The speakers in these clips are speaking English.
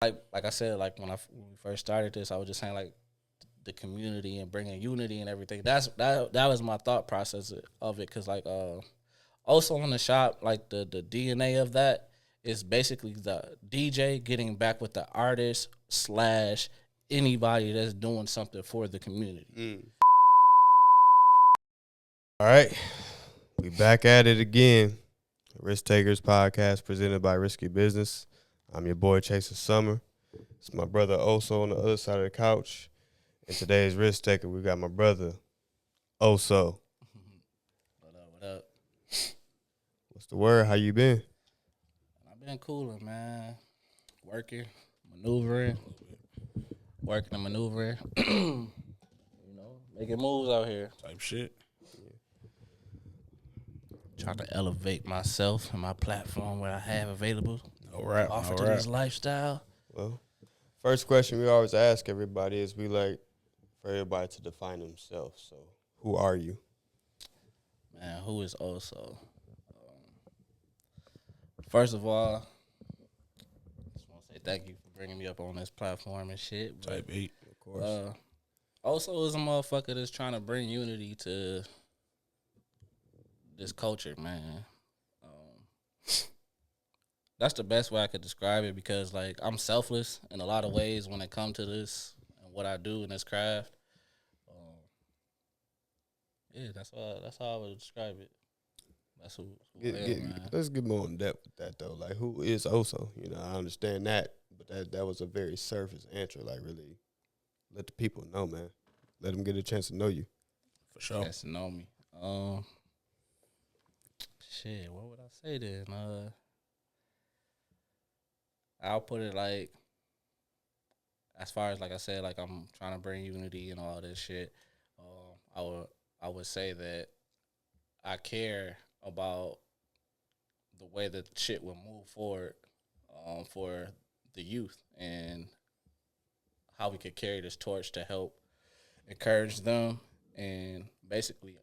like I said, like when we first started this, I was just saying like the community and bringing unity and everything. That was my thought process of it, cause like also in the shop, like the DNA of that is basically the DJ getting back with the artist slash anybody that's doing something for the community. All right, we back at it again. Risk Takers Podcast presented by Risky Business. I'm your boy Chaser Summer. It's my brother Oso on the other side of the couch. And today's Risk Taker, we got my brother Oso. What up? What up? What's the word? How you been? I've been cooler, man. Working, maneuvering, working and maneuvering. Making moves out here. Type shit. Trying to elevate myself and my platform, what I have available. All right. Offer to this lifestyle. Well, first question we always ask everybody is we like for everybody to define themselves. So, who are you? Man, who is Oso? First of all, just want to say thank you for bringing me up on this platform and shit. But, Type 8. Of course. Oso is a motherfucker that's trying to bring unity to this culture, man. That's the best way I could describe it, because like I'm selfless in a lot of ways when it comes to this and what I do in this craft. Yeah, that's how I would describe it. That's who I am, man. Let's get more in depth with that though. Like, who is Oso? You know, I understand that, but that was a very surface answer. Like, really, let the people know, man. Let them get a chance to know you. For sure. Chance to know me. Shit, what would I say then? I'll put it like, as far as like I said, like I'm trying to bring unity and all this shit. I would say that I care about the way that shit will move forward for the youth, and how we could carry this torch to help encourage them and basically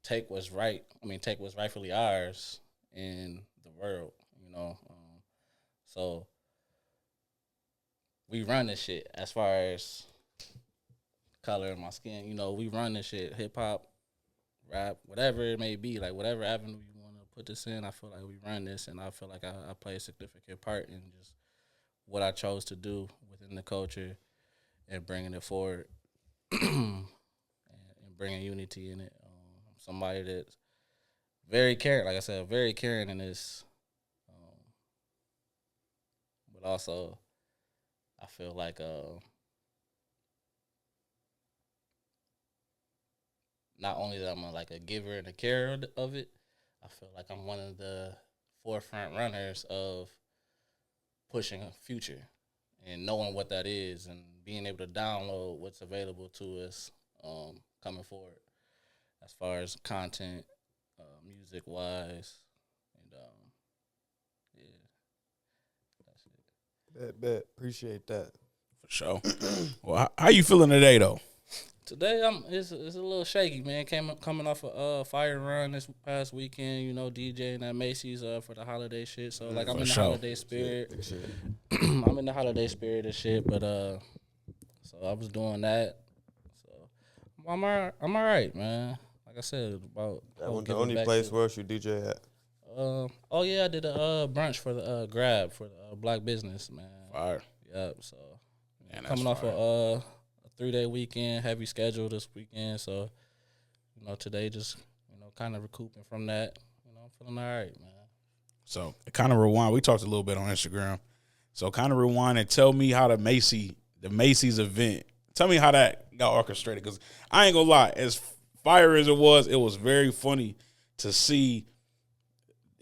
take what's rightfully ours in the world, you know. So we run this shit as far as color in my skin. You know, we run this shit, hip hop, rap, whatever it may be, like whatever avenue you want to put this in. I feel like we run this, and I feel like I play a significant part in just what I chose to do within the culture and bringing it forward and bringing unity in it. Somebody that's very caring, like I said, very caring in this, but also I feel like not only that I'm like a giver and a carer of it, I feel like I'm one of the forefront runners of pushing a future and knowing what that is and being able to download what's available to us coming forward as far as content, music wise, and yeah, that's it. Bet. Appreciate that. For sure. Well, how you feeling today, though? Today it's a little shaky, man. Coming off a fire run this past weekend, you know, DJing at Macy's for the holiday shit. So like I'm For in the sure. holiday spirit. I'm in the holiday spirit and shit. But so I was doing that. So I'm all right, man. Like I said, about That one the only place where you DJ at. Oh yeah, I did a brunch for the Grab for the Black Business, man. Fire. Yep. So Man, that's coming off fire. a 3-day weekend, heavy schedule this weekend. So you know, today just kind of recouping from that. You know, I'm feeling all right, man. So kind of rewind. We talked a little bit on Instagram. So kind of rewind and tell me how the Macy's event. Tell me how that got orchestrated, because I ain't gonna lie, as fire as it was very funny to see.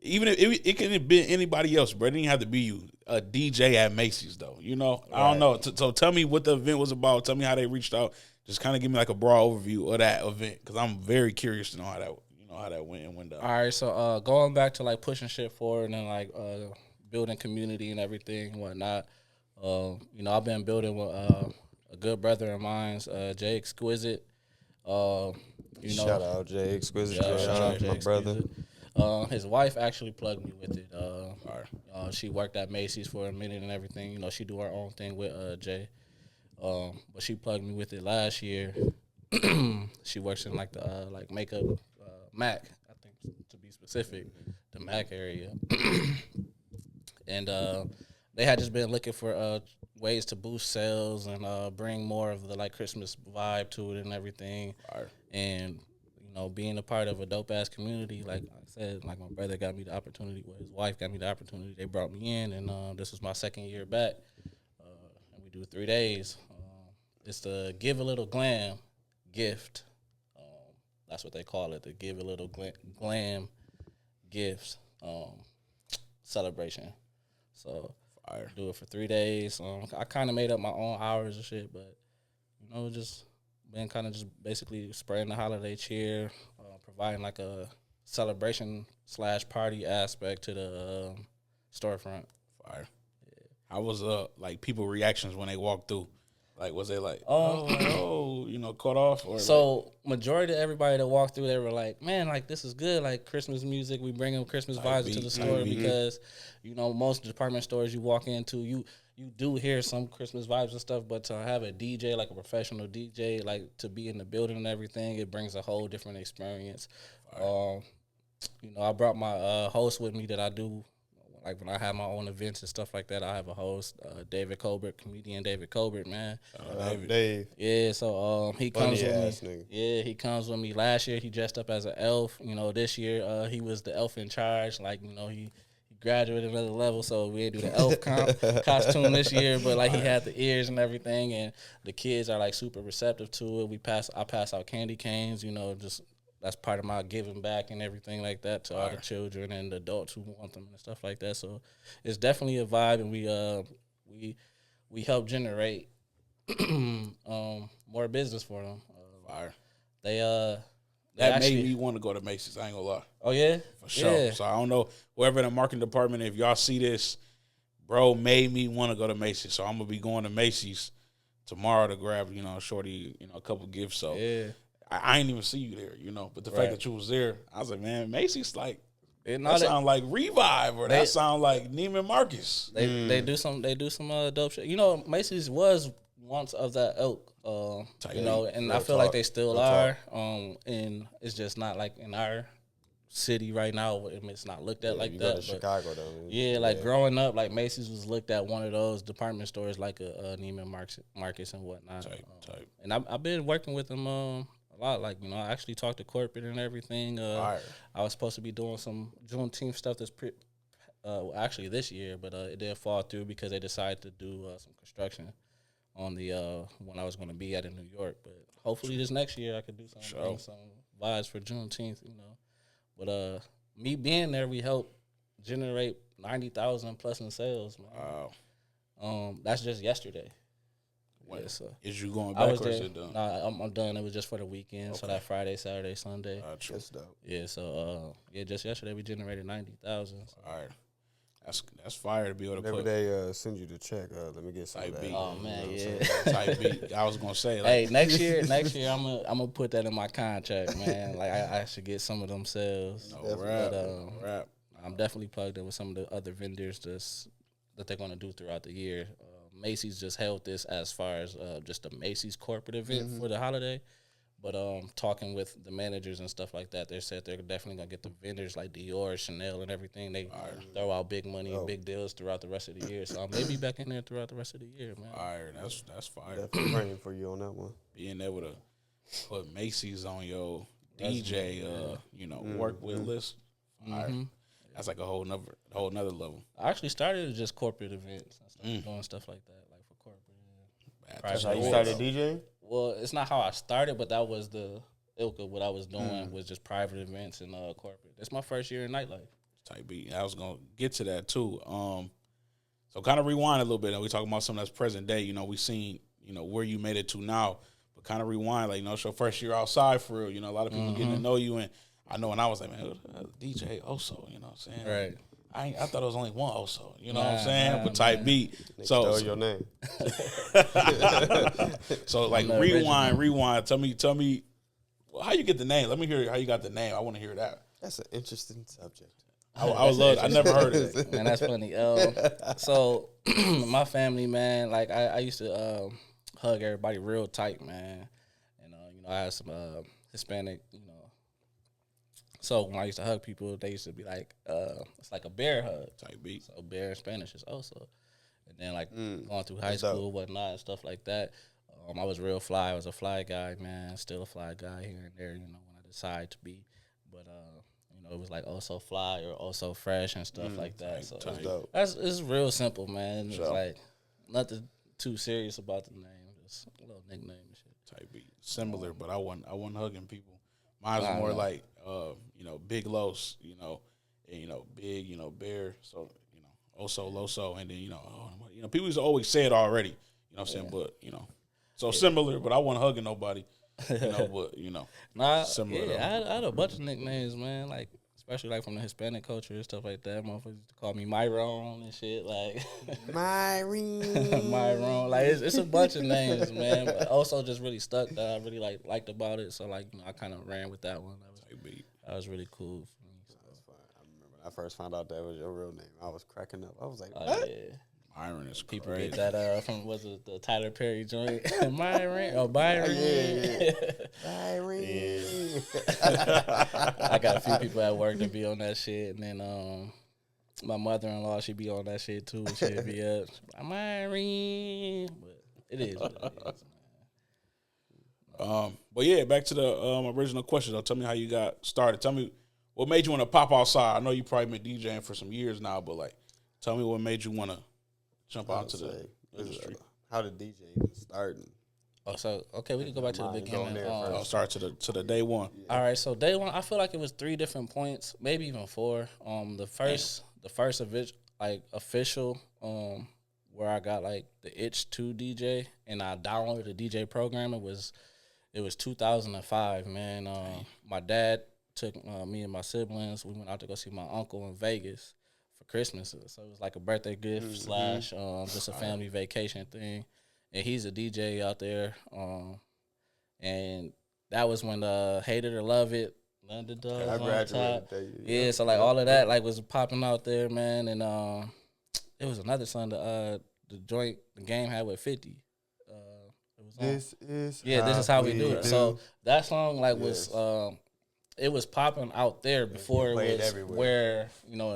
Even if it could have been anybody else, but it didn't have to be you. A DJ at Macy's, though. You know, right. I don't know. So tell me what the event was about. Tell me how they reached out. Just kind of give me like a broad overview of that event, because I'm very curious to know how that went and went down. All right, so going back to like pushing shit forward and like building community and everything and whatnot. I've been building with a good brother of mine, Jay Exquisite. Shout out Jay Exquisite. Yeah, shout out to my brother. His wife actually plugged me with it. She worked at Macy's for a minute and everything. You know, she do her own thing with Jay. But she plugged me with it last year. She works in like the like makeup Mac, I think to be specific, the Mac area. And they had just been looking for ways to boost sales and bring more of the like Christmas vibe to it and everything. And you know, being a part of a dope ass community, like I said, like my brother got me the opportunity, well, his wife got me the opportunity. They brought me in, and this was my second year back. And we do 3 days. It's the Give a Little Glam gift. That's what they call it, the Give a Little Glam gifts celebration. So I do it for 3 days. I kind of made up my own hours and shit, but you know, just been kind of just basically spreading the holiday cheer, providing like a celebration / party aspect to the storefront. Fire. Yeah. How was like people reactions when they walked through? Like, was they like, oh, you know, caught off? Or so like, majority of everybody that walked through, they were like, man, like this is good, like Christmas music. We bring them Christmas vibes into the store because, you know, most department stores you walk into, you do hear some Christmas vibes and stuff, but to have a DJ, like a professional DJ, like to be in the building and everything, it brings a whole different experience. You know, I brought my host with me that I do. Like when I have my own events and stuff like that, I have a host, David Colbert, comedian David Colbert, man. Dave. Yeah, so he comes with me. Nigga. Yeah, he comes with me. Last year he dressed up as an elf. You know, this year he was the elf in charge. Like, you know, he graduated another level, so we didn't do the elf costume this year. But like he had the ears and everything, and the kids are like super receptive to it. I pass out candy canes. You know, just. That's part of my giving back and everything like that to all the children and the adults who want them and stuff like that. So it's definitely a vibe, and we help generate more business for them. That made me want to go to Macy's. I ain't gonna lie. Oh yeah, for sure. Yeah. So I don't know whoever in the marketing department, if y'all see this, bro, made me want to go to Macy's. So I'm gonna be going to Macy's tomorrow to grab, you know, shorty, you know, a couple gifts. So yeah. I ain't even see you there, you know. But the fact that you was there, I was like, man, Macy's like that sound like Revive or that sound like Neiman Marcus. They do some dope shit. You know, Macy's was once of that ilk, you know, and I feel like they still are. And it's just not like in our city right now. It's not looked at like you that. Go to Chicago though. Yeah, like growing up, like Macy's was looked at one of those department stores like a Neiman Marcus and whatnot. Type. And I've been working with them a lot. Like, you know, I actually talked to corporate and everything. I was supposed to be doing some Juneteenth stuff that's actually this year, but it did fall through because they decided to do some construction on the when I was going to be at in New York. But hopefully this next year I could do some vibes for Juneteenth, you know. But me being there, we helped generate 90,000 plus in sales, man. Wow. That's just yesterday. Yeah, so is you going back or is it done? Nah, I'm done. It was just for the weekend, so that Friday, Saturday, Sunday. That's dope. Yeah, so just yesterday we generated 90,000. So. All right, that's fire to be able to Whenever put. they send you the check, let me get some of that. Beat. Oh man, yeah. Type beat. I was gonna say, like, hey, next year I'm gonna put that in my contract, man. Like I should get some of them sales. Rap. I'm definitely plugged in with some of the other vendors that they're gonna do throughout the year. Macy's just held this as far as just a Macy's corporate event for the holiday. But talking with the managers and stuff like that, they said they're definitely going to get the vendors like Dior, Chanel, and everything. They throw out big money and big deals throughout the rest of the year. So I may be back in there throughout the rest of the year, man. All right, that's fire. Definitely praying for you on that one. Being able to put Macy's on your DJ, you know, work with list. That's like a whole nother level. I actually started as just corporate events. I started doing stuff like that, like for corporate. That's how you started DJing? Well, it's not how I started, but that was the ilk of what I was doing was just private events and corporate. It's my first year in nightlife. Type beat. I was gonna get to that too. So kind of rewind a little bit, and we talking about something that's present day. You know, we seen, you know, where you made it to now, but kind of rewind, like, you know, it's your first year outside for real. You know, a lot of people getting to know you, and I know when I was like, man, DJ Oso, you know what I'm saying? Right. I thought it was only one Oso, you know what I'm saying? But type beat. So your name. So like rewind. Tell me how you get the name. Let me hear how you got the name. I want to hear that. That's an interesting subject. I would love. I never heard of that. Man, that's funny. So my family, man, like I used to hug everybody real tight, man. And I had some Hispanic, So when I used to hug people, they used to be like, it's like a bear hug Type beat. So bear in Spanish is Oso. And then like going through high That's school, dope. whatnot, and stuff like that. I was real fly. I was a fly guy, man. Still a fly guy here and there, when I decide to be. But it was like also fly or also fresh and stuff like that. So That's dope. it's real simple, man. It's Sure. like nothing too serious about the name. Just a little nickname and shit. Type beat. Similar, but I wasn't hugging people. Mine was Nah, more no. like Big Los, and big, bear. So, Oso, Loso, and then people used to always say it already. You know what I'm saying? But, so similar, but I wasn't hugging nobody. But Nah, similar yeah, though. I had a bunch of nicknames, man. Like especially like from the Hispanic culture and stuff like that. Motherfuckers used to call me Myron and shit. Like Myron. Myron, like it's a bunch of names, man. But also just really stuck that I really liked about it. So like I kind of ran with that one. Type beat. That was really cool for me. So. That's fine. I remember when I first found out that was your real name. I was cracking up. I was like, Oh what? yeah. Myron is People crazy. get that from was it the Tyler Perry joint? Myron or Byron? Yeah. Myron. I got a few people at work that be on that shit, and then my mother-in-law she be on that shit too. She'd be up, Myron, but it is what it is, man. But yeah, back to the original question though. Tell me how you got started. Tell me what made you want to pop outside. I know you probably been DJing for some years now, but like, tell me what made you want to jump out to the industry. How did DJ even start? Oh, so okay, we can go back to the Mine, go beginning. there Oh, first. start to the day one. All right, so day one, I feel like it was 3 different points, maybe even 4. The first official where I got like the itch to DJ and I downloaded the DJ program. It was 2005, man. My dad took me and my siblings. We went out to go see my uncle in Vegas for Christmas. So it was like a birthday gift slash just a family vacation thing. And he's a DJ out there. And that was when Hate It or Love It, London Dogs I on graduated top. that year. Yeah, so like all of that like was popping out there, man. And it was another song the joint the game had with 50. It was on. This This is how we do it. So that song like Yes. was it was popping out there before it played was everywhere. where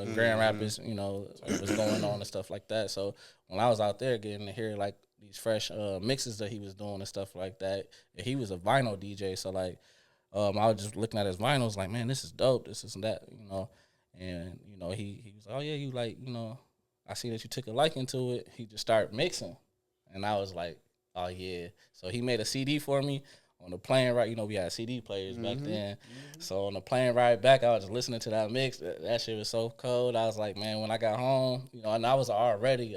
in Grand Rapids it was going on and stuff like that. So when I was out there getting to hear like these fresh mixes that he was doing and stuff like that, and he was a vinyl DJ, so like I was just looking at his vinyls like, man, this is dope, this is that, and he was like, oh yeah, you like I see that you took a liking to it. He just started mixing, and I was like, oh yeah. So he made a CD for me on the plane ride. We had CD players back then. So on the plane ride back, I was just listening to that mix. That shit was so cold. I was like, man, when I got home, and I was already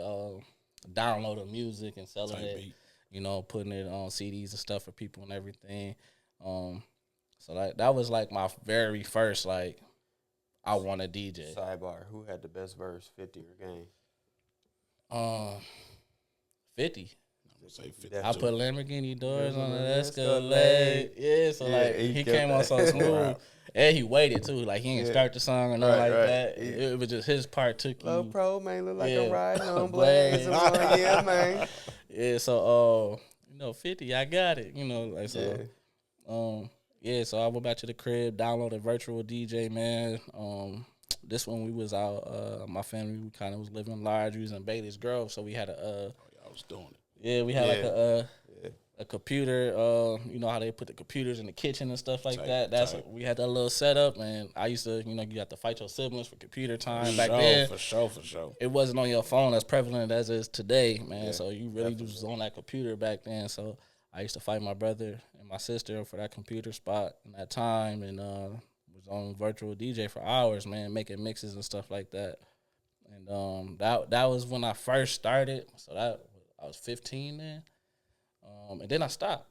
downloading music and selling Type it, beat. putting it on CDs and stuff for people and everything. So that was like my very first like I want to DJ. Sidebar: who had the best verse, 50 or Game? 50. I'm gonna say 50. I put Lamborghini doors on the Escalade. Escalade. Yeah, so Yeah, like he he kept came on that. so smooth. And he waited too. Like he didn't Yeah. start the song or nothing Right, like right. that. Yeah. It was just his part took Low you. Pro, man, look like Yeah. I'm riding on Blaze. Blaze. Yeah, man. Yeah, so 50, I got it. Like so so I went back to the crib, downloaded virtual DJ, man. This one we was out, my family we kinda was living large, we was in Bailey's Grove, so we had I was doing it. we had like Yeah. a computer, you know how they put the computers in the kitchen and stuff like Tight, that. tight. We had that little setup, and I used to, you have to fight your siblings for computer time back Sure, then. for sure. It wasn't on your phone as prevalent as it is today, man. Yeah, So you really just was on that computer back then. So I used to fight my brother and my sister for that computer spot in that time, and was on virtual DJ for hours, man, making mixes and stuff like that. And that was when I first started. So I was 15 then. And then I stopped.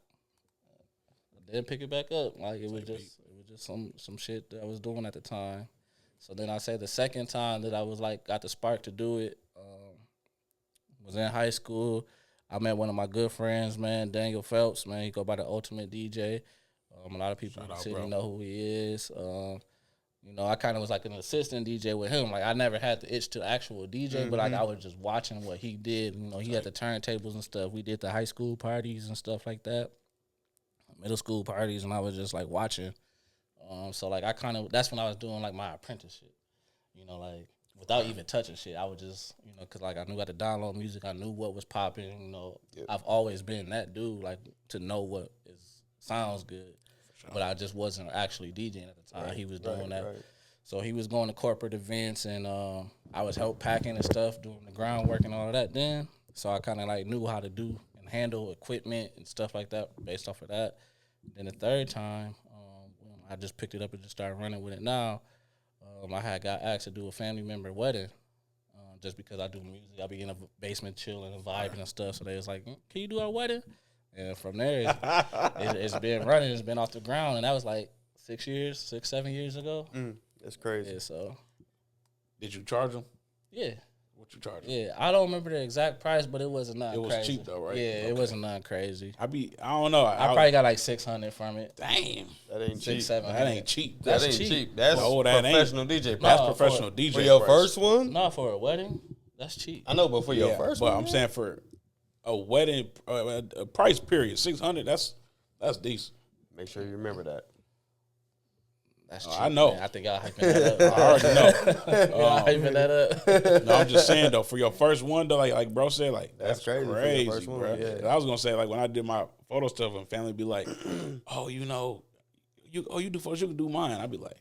I didn't pick it back up. Like it was just some shit that I was doing at the time. So then I say the second time that I was like got the spark to do it was in high school. I met one of my good friends, man, Daniel Phelps, man. He go by the Ultimate DJ. A lot of people in Shout the out, city bro. know who he is. You know, I kind of was like an assistant DJ with him. Like I never had the itch to actual DJ, but like I was just watching what he did. You know, he had the turntables and stuff. We did the high school parties and stuff like that, middle school parties, and I was just like watching. So like I kind of that's when I was doing like my apprenticeship. You know, like without even touching shit, I would just because like I knew how to download music. I knew what was popping. You know, I've always been that dude like to know what sounds good. But I just wasn't actually DJing at the time. Right, he was doing that. Right. So he was going to corporate events, and I was help packing and stuff, doing the groundwork and all of that then. So I kind of like knew how to do and handle equipment and stuff like that based off of that. Then the third time, I just picked it up and just started running with it now. I had got asked to do a family member wedding just because I do music. I be in a basement chilling and vibing and stuff. So they was like, can you do our wedding? And from there, it's been running. It's been off the ground. And that was like 6, 7 years ago. That's crazy. Yeah, so. Did you charge them? Yeah. What you charge them? Yeah, I don't remember the exact price, but it wasn't nothing crazy. It was cheap though, right? Yeah, okay. It wasn't nothing crazy. I don't know. I probably got like 600 from it. Damn. That ain't 6, cheap. 7. That ain't cheap. That ain't cheap. That's professional DJ price. That's professional DJ For your first one? No, for a wedding, that's cheap. I know, but for your first one? But I'm saying for a wedding, a price period, 600. That's decent. Make sure you remember that. That's cheap. I know. Man. I think y'all hyping that up. I already know. Y'all hyping that up. No, I'm just saying though, for your first one though, like bro said, like that's crazy for your first one, bro. yeah. I was gonna say like when I did my photo stuff and family be like, oh, you do photos, you can do mine. I'd be like,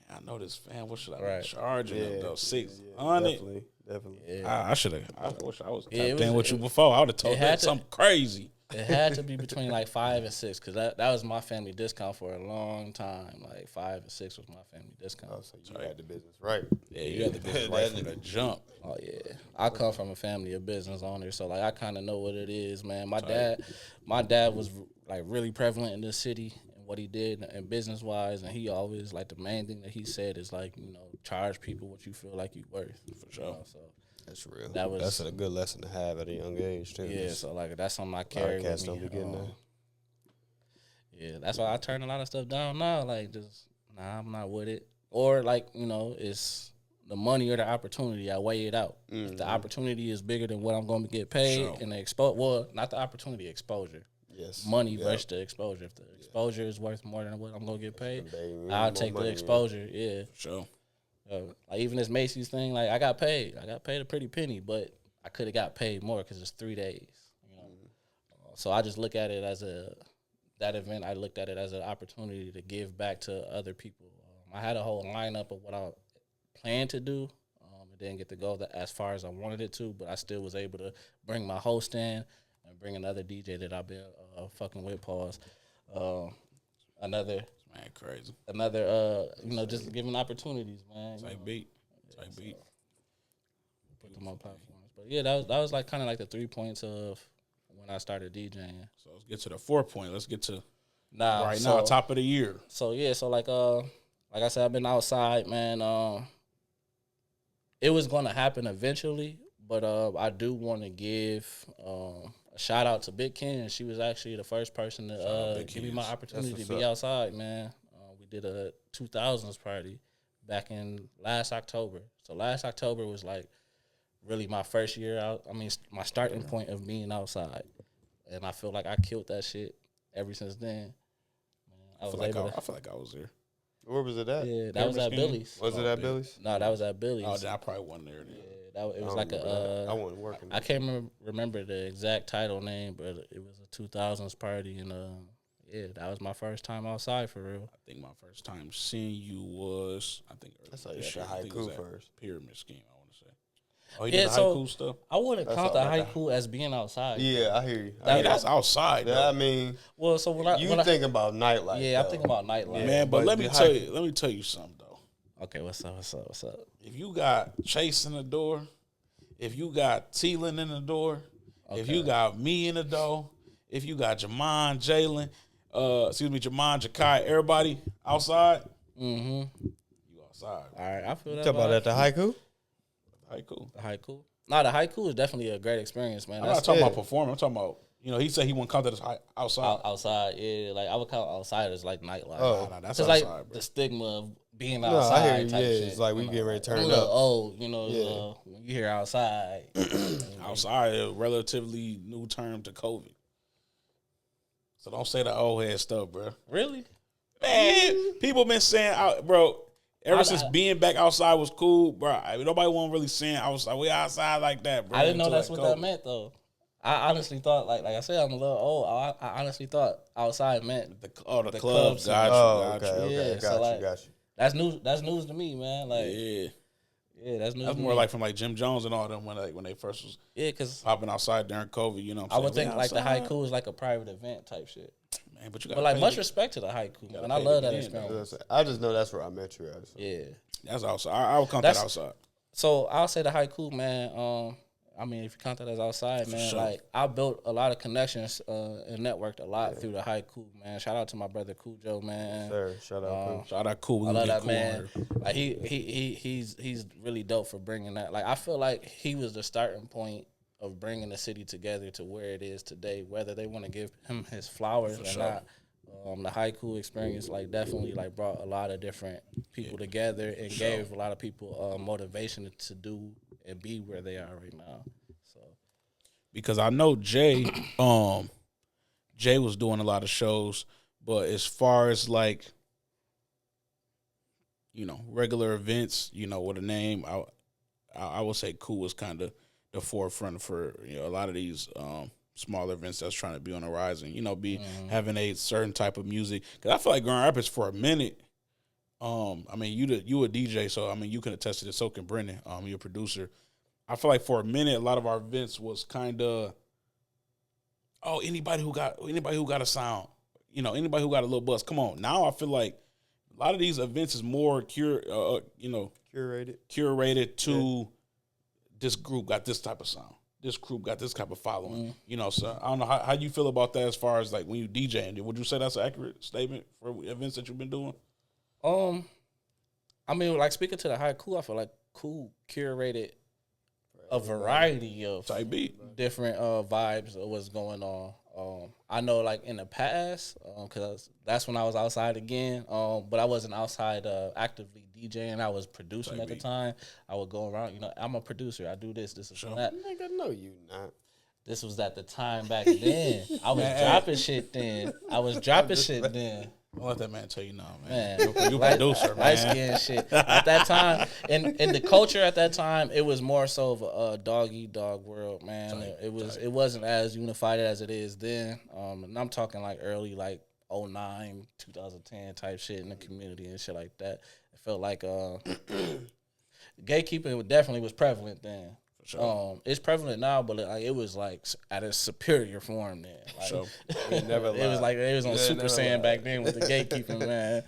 man, I know this fan. What should I be charging them though? 600. Definitely. Yeah. I should have. I wish I was Yeah, tapped in with you before. I would have told them something crazy. It had to be between like 5 and 6 because that was my family discount for a long time. Like 5 and 6 was my family discount. Oh, so you had the business right. Yeah, you had the business right from the jump. Oh yeah, I come from a family of business owners, so like I kind of know what it is, man. My dad was like really prevalent in this city and what he did and business wise, and he always like the main thing that he said is like charge people what you feel like you're worth for sure. So. That's real. That's a good lesson to have at a young age too. Yeah, so like that's something I carry with me. Yeah, that's why I turn a lot of stuff down now. Like just I'm not with it. Or like it's the money or the opportunity. I weigh it out. Mm-hmm. If the opportunity is bigger than what I'm going to get paid, and the not the opportunity, exposure. Yes. Money versus the exposure. If the exposure is worth more than what I'm going to get paid, I'll take the exposure. Yeah, sure. Like even this Macy's thing, like I got paid a pretty penny, but I could have got paid more because it's 3 days. So I just look at it as that event. I looked at it as an opportunity to give back to other people. I had a whole lineup of what I planned to do. It didn't get to go as far as I wanted it to, but I still was able to bring my host in and bring another DJ that I've been fucking with. Pause. Man, crazy. Another, just giving opportunities, man. Type beat. Put them on platforms. But yeah, that was like kind of like the 3 points of when I started DJing. So let's get to the 4 point. Let's get to now, top of the year. So yeah, so like I said, I've been outside, man. It was gonna happen eventually, but I do want to give a shout out to Big Ken. She was actually the first person to give me my opportunity to be outside, man. We did a 2000s party back in last October. So last October was like really my first year out. I mean, my starting point of being outside. And I feel like I killed that shit ever since then. I feel like I was there. Where was it at? Yeah, that was at Billy's. Was it at Billy's? No, that was at Billy's. Oh, then I probably wasn't there then. Yeah, it was like I wasn't working. I can't remember the exact title name, but it was a 2000s party, and that was my first time outside for real. I think my first time seeing you was that's like the haiku first. Pyramid Scheme, I want to say. Oh, you did the haiku stuff? I wouldn't count the haiku as being outside. Yeah, I hear you. That's outside. I mean, well, so when you think about nightlife. Yeah, I'm thinking about nightlife. Man, but let me tell you something though. Okay, what's up? If you got Chase in the door, if you got Teelan in the door, if you got me in the door, if you got Jamon, Jalen, Jamon, Jakai, everybody outside, you outside. All right, I feel that. Talk about that, the haiku? Haiku. The haiku. No, the haiku is definitely a great experience, man. I'm not talking about performing. I'm talking about You know, he said he wouldn't count that as outside. Outside, yeah. Like I would count outside as like nightlife. Oh. Nah, that's It's outside, like bro. the stigma of being No, I hear outside you. type Yeah, shit. it's like we you know, getting ready to I'm turn a little up. old, you know, Yeah. when you hear outside. Outside, a relatively new term to COVID. So don't say the old head stuff, bro. Really? Man, people been saying, bro, ever since being back outside was cool, bro. Nobody wasn't really saying I was like, we outside like that, bro. I didn't know until that's like what that COVID. meant though. I honestly thought, like I said, I'm a little old. I honestly thought outside meant The club clubs, scene. got you, Oh, got okay, you. okay. Yeah, Got so, you, like, got you. That's news. That's news to me, man. Like, Yeah, that's news. that's to more me. like from like Jim Jones and all them when they first was Yeah, because popping outside during COVID. You know, what I I'm would saying? think We like the outside. haiku is like a private event type shit. Man, but you But got like much respect to the haiku, man. I pay love to that get in, though. experience. I just know that's where I met you at. So. Yeah. That's outside. I would count that That's- outside. So I'll say the haiku, man. I mean, if you count that as outside, man, sure. like I built a lot of connections and networked a lot through the haiku, man. Shout out to my brother Cujo, man. Sir, shout out. Coach. Shout out, cool. We I gonna love get that cool man. on here. Like he's really dope for bringing that. Like I feel like he was the starting point of bringing the city together to where it is today. Whether they want to give him his flowers or sure. not, the haiku experience like definitely like brought a lot of different people together and gave a lot of people motivation to do and be where they are right now. So Because I know Jay was doing a lot of shows, but as far as like, you know, regular events, you know, with a name, I would say Cool was kind of the forefront for, you know, a lot of these smaller events that's trying to be on the rise and, you know, be having a certain type of music. Because I feel like growing up is for a minute. I mean, you a DJ, so I mean, you can attest to this. So can Brendan, you're a producer. I feel like for a minute, a lot of our events was kind of, anybody who got a sound, you know, anybody who got a little buzz. Come on, now I feel like a lot of these events is more curated to this group got this type of sound. This group got this type of following. You know, so I don't know how you feel about that as far as like when you DJing. Would you say that's an accurate statement for events that you've been doing? I mean, like speaking to the haiku, I feel like Cool curated a variety of Type B. different vibes of what's going on. I know, like in the past, because that's when I was outside again. But I wasn't outside actively DJing. I was producing at the time. I would go around. You know, I'm a producer. I do this, and that. Nigga, no, you not. This was at the time back then. I was dropping shit then. Don't let that man tell you no, Man, man. You producer, man. light skin shit. At that time, in the culture at that time, it was more so of a dog eat dog world, man. It wasn't as unified as it is then. And I'm talking like early like 2009, 2010 type shit in the community and shit like that. It felt like gatekeeping definitely was prevalent then. Sure. It's prevalent now, but it was like at a superior form then. Like, Sure. Never it was like it was on Super never Saiyan lied. back then with the gatekeeping, man.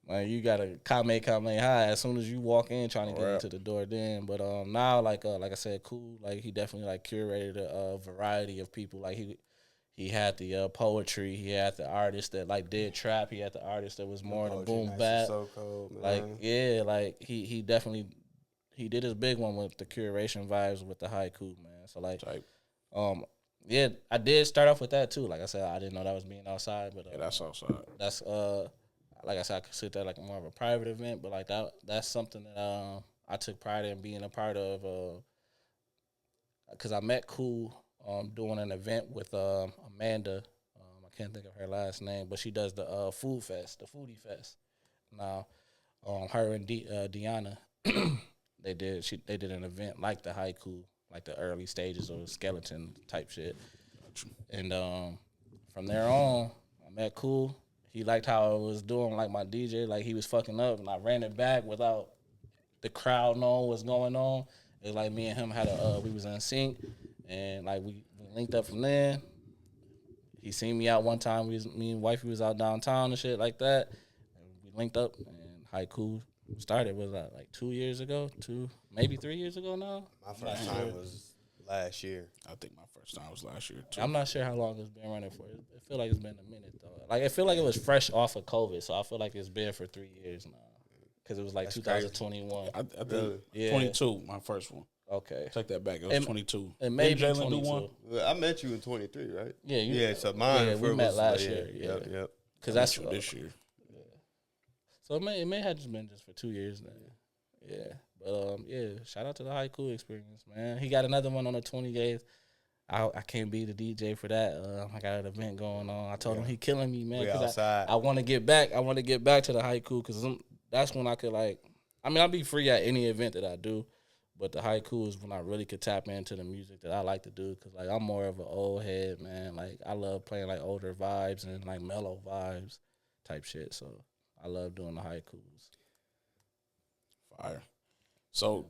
Like you gotta kame high as soon as you walk in trying to get into the door. Then, but now like I said, Cool. Like he definitely like curated a variety of people. Like he had the poetry. He had the artist that like did trap. He had the artist that was more in the boom bap. So cold, man. Like like he definitely. He did his big one with the curation vibes with the haiku, man. So like, yeah, I did start off with that too. Like I said, I didn't know that was being outside, but That's outside. that's like I said, I consider that like more of a private event, but like that's something that I took pride in being a part of. Because I met Cool doing an event with Amanda. I can't think of her last name, but she does the food fest, the foodie fest. Now, her and Deanna. They did an event like the haiku, like the early stages of skeleton type shit. And from there on, I met Cool. He liked how I was doing like my DJ, like he was fucking up and I ran it back without the crowd knowing what's going on. It was like me and him had we was in sync and like we linked up from there. He seen me out one time, me and wifey was out downtown and shit like that. And we linked up and haiku started was like 2 years ago, maybe 3 years ago now. My first time was last year. I think my first time was last year too. I'm not sure how long it's been running for. I feel like it's been a minute though. Like I feel like it was fresh off of COVID, so I feel like it's been for 3 years now. Because it was like 2021. I think 22, my first one. Okay. Take that back. It was 22. It may Didn't be Jalen do 22. one? Well, I met you in 23, right? Yeah, Yeah, so mine we met was, last year. Yeah, Yep. because I that's met you this year. So it may have just been just for 2 years now. Yeah, but yeah. Shout out to the Haiku experience, man. He got another one on the 28th. I can't be the DJ for that. I got an event going on. I told him he killing me, man. We Cause outside. I want to get back. I want to get back to the Haiku because that's when I could like. I mean, I'll be free at any event that I do, but the Haiku is when I really could tap into the music that I like to do. Cause like I'm more of an old head, man. Like I love playing like older vibes and like mellow vibes type shit. So I love doing the haikus. Fire. So,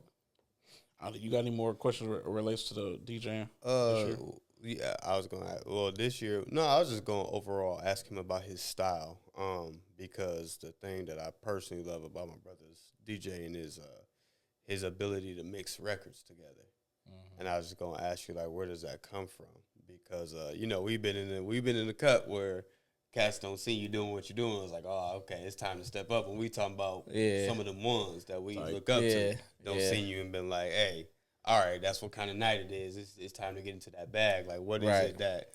you got any more questions relates to the DJing? Yeah, I was gonna ask, well, this year, no, I was just gonna overall ask him about his style, because the thing that I personally love about my brother's DJing is his ability to mix records together. And I was just gonna ask you, like, where does that come from? Because we've been in the cut where cats don't see you doing what you're doing. It's like, oh, okay, it's time to step up. And we talking about some of them ones that we look up to. Don't see you and been like, hey, all right, that's what kind of night it is. It's time to get into that bag. Like, what is it that?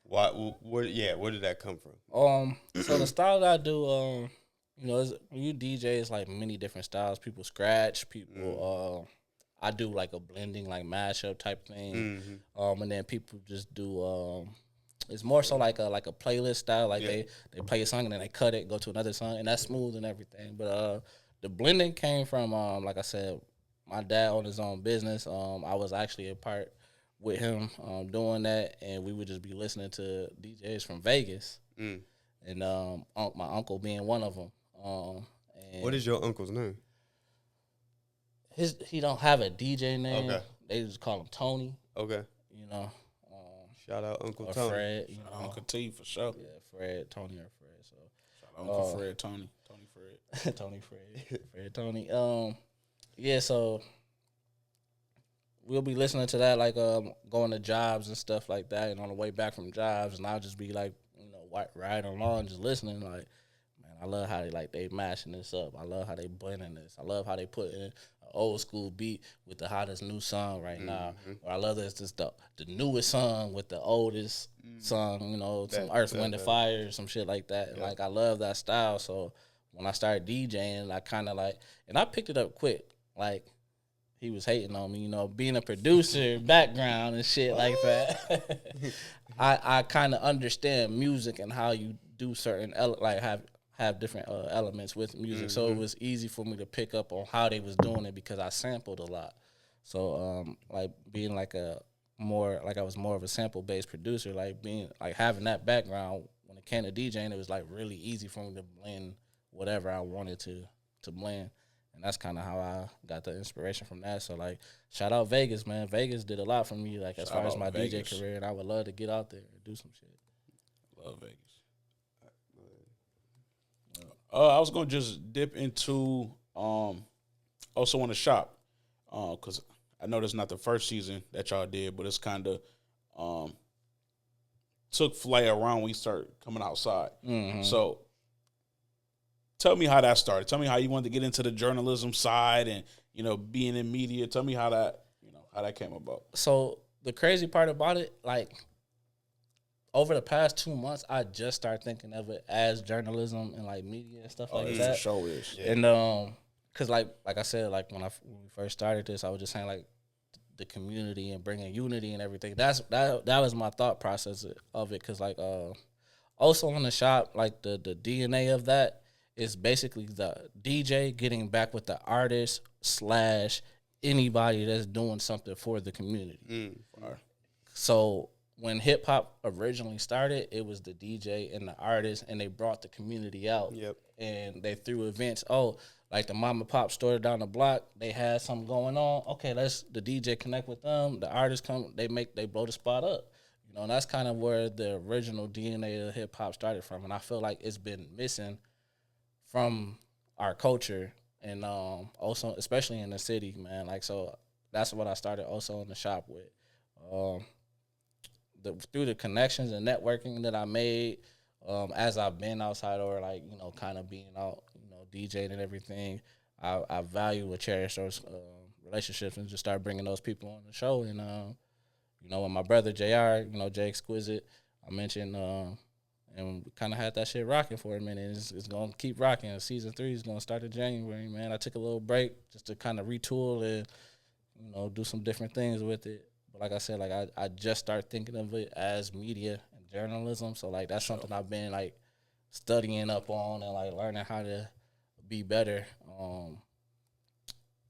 Where did that come from? So the style that I do, when you DJ, it's like many different styles. People scratch, people. I do like a blending, like mashup type thing. And then people just do. It's more so like a playlist style. Like they play a song and then they cut it, go to another song, and that's smooth and everything. But the blending came from like I said, my dad owned his own business. I was actually a part with him doing that, and we would just be listening to DJs from Vegas, and my uncle being one of them. What is your uncle's name? He don't have a DJ name. Okay. They just call him Tony. Okay. Shout out Uncle Tony. Fred. Shout out Uncle T for sure. Yeah, Fred, Tony, or Fred. So shout out Uncle Fred, Tony Fred. Tony Fred Tony. Yeah, so we'll be listening to that like going to jobs and stuff like that, and on the way back from jobs, and I'll just be like, riding along, just listening. Like, man, I love how they mashing this up. I love how they blending this. I love how they put in an old school beat with the hottest new song right now. Or I love this the newest song with the oldest song. Some Earth, Wind, and Fire, some shit like that. And, like, I love that style. So when I started DJing, I kind of and I picked it up quick. Like, he was hating on me, being a producer, background and shit like that. I kind of understand music and how you do certain have different elements with music. So it was easy for me to pick up on how they was doing it because I sampled a lot. So being I was more of a sample based producer, having that background when it came to DJing, it was really easy for me to blend whatever I wanted to blend. And that's kind of how I got the inspiration from that. So, shout out Vegas, man. Vegas did a lot for me, as far as my DJ career, and I would love to get out there and do some shit. Love Vegas. I was going to just dip into Also In The Shop, because I know that's not the first season that y'all did, but it's kind of took flight around when we started coming outside. So, tell me how that started. Tell me how you wanted to get into the journalism side and, being in media. Tell me how that came about. So the crazy part about it, over the past 2 months, I just started thinking of it as journalism and media and stuff like that. For sure is. Yeah. And cause like I said, when we first started this, I was just saying the community and bringing unity and everything. That was my thought process of it. Cause Also In The Shop, the DNA of that is basically the DJ getting back with the artist / anybody that's doing something for the community. So when hip hop originally started, it was the DJ and the artist, and they brought the community out. Yep. And they threw events. The mom and pop store down the block, they had something going on. Okay, the DJ connect with them. The artists come, they blow the spot up. And that's kind of where the original DNA of hip hop started from. And I feel like it's been missing from our culture, and also especially in the city, man. So that's what I started Also In The Shop with. Through the connections and networking that I made as I've been outside, or kind of being out, DJing and everything, I value and cherish those relationships and just start bringing those people on the show. And you know, with my brother JR, you know, Jay Exquisite, I mentioned, and we kind of had that shit rocking for a minute. It's gonna keep rocking. Season 3 is gonna start in January, man. I took a little break just to kind of retool and, you know, do some different things with it. But like I said, like I just started thinking of it as media and journalism. So like that's something I've been like studying up on and like learning how to be better.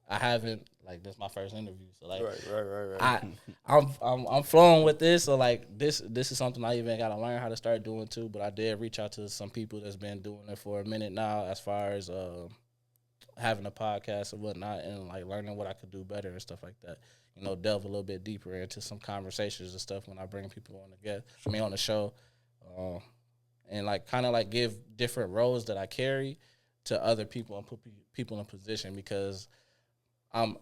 I haven't, like, this is my first interview, so like Right. I'm flowing with this. So like this is something I even got to learn how to start doing too. But I did reach out to some people that's been doing it for a minute now, as far as having a podcast and whatnot, and like learning what I could do better and stuff like that. You know, delve a little bit deeper into some conversations and stuff when I bring people on on the show, and like kind of like give different roles that I carry to other people and put people in position, because I'm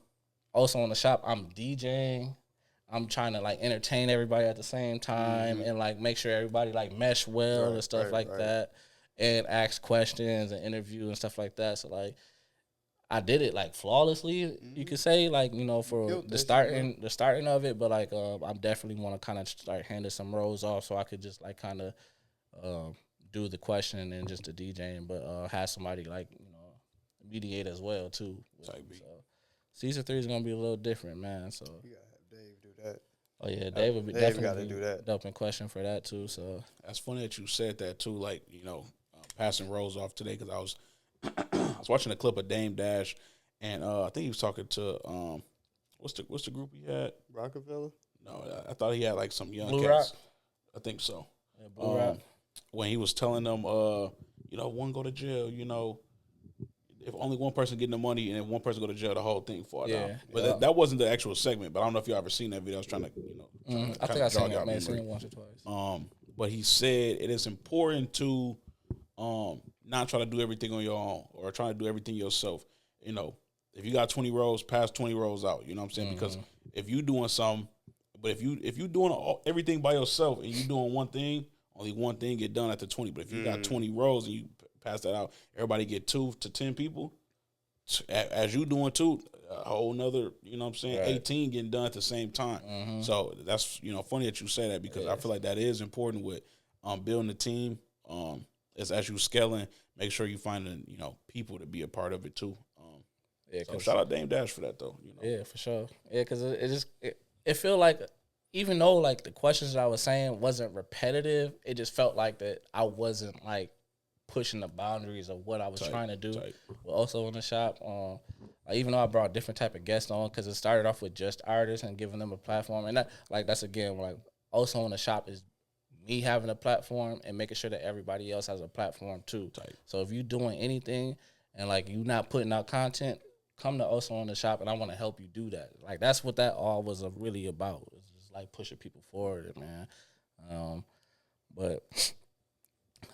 also on the shop. I'm DJing. I'm trying to like entertain everybody at the same time and like make sure everybody like mesh well and stuff like that, and ask questions and interview and stuff like that. So like I did it like flawlessly, you could say, like, you know, for the starting of it. But like I definitely want to kind of start handing some roles off so I could just like kind of do the question and just the DJing, but have somebody like, you know, mediate as well too. So season 3 is gonna be a little different, man. So You gotta have Dave do that. oh yeah, Dave would be Dave definitely gotta do that. dope in question for that too. So That's funny that you said that too. Like, you know, passing roles off today, because I was I was watching a clip of Dame Dash, and I think he was talking to what's the group he had? Rockefeller. No, I thought he had like some young Blue cats. Rock? I think so. yeah, Blue Rock. When he was telling them, you know, one go to jail, you know, if only one person getting the money and if one person go to jail, the whole thing fall down. But that wasn't the actual segment. But I don't know if you ever seen that video. I was trying to, you know, I think I seen it. Seen it once or twice. But he said it is important to not try to do everything on your own or try to do everything yourself. You know, if you got 20 rows, pass 20 rows out. You know what I'm saying? Because if you doing something, but if you doing everything by yourself and you doing one thing, only one thing get done at the 20. But if you got 20 rows and you pass that out, everybody get 2 to 10 people. As you doing 2, a whole nother, you know what I'm saying, 18 getting done at the same time. So that's, you know, funny that you say that, because I feel like that is important with building a team. As you scaling, make sure you finding, you know, people to be a part of it too. So shout out Dame Dash for that though. You know? Yeah, for sure. Yeah, because it feel like, even though like the questions that I was saying wasn't repetitive, it just felt like that I wasn't like pushing the boundaries of what I was trying to do. But also in the shop, like, even though I brought different type of guests on, because it started off with just artists and giving them a platform, and that's again like also in the shop is me having a platform and making sure that everybody else has a platform too. So if you're doing anything and like you not putting out content, come to Oso in the shop, and I want to help you do that. Like that's what that all was really about. It's just like pushing people forward, man. But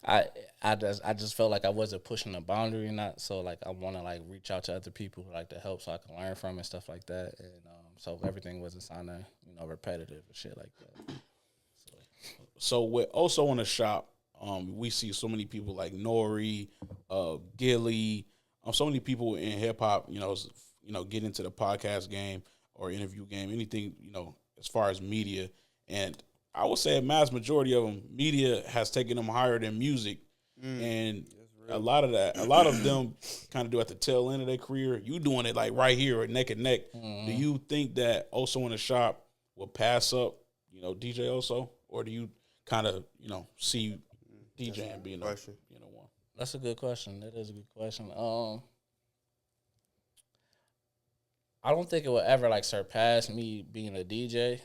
I just felt like I wasn't pushing the boundary, not so like I want to like reach out to other people who like to help so I can learn from and stuff like that, and so everything wasn't sounding, you know, repetitive and shit like that. So with Oso in the shop, we see so many people like Nori, Gilly, so many people in hip hop, you know, get into the podcast game or interview game, anything, you know, as far as media. And I would say a mass majority of them, media has taken them higher than music. And a lot of them kind of do at the tail end of their career. You doing it like right here, neck and neck. Do you think that Oso in the shop will pass up, you know, DJ Oso? Or do you kind of, you know, see DJing being one? That's a good question. That is a good question. I don't think it will ever like surpass me being a DJ,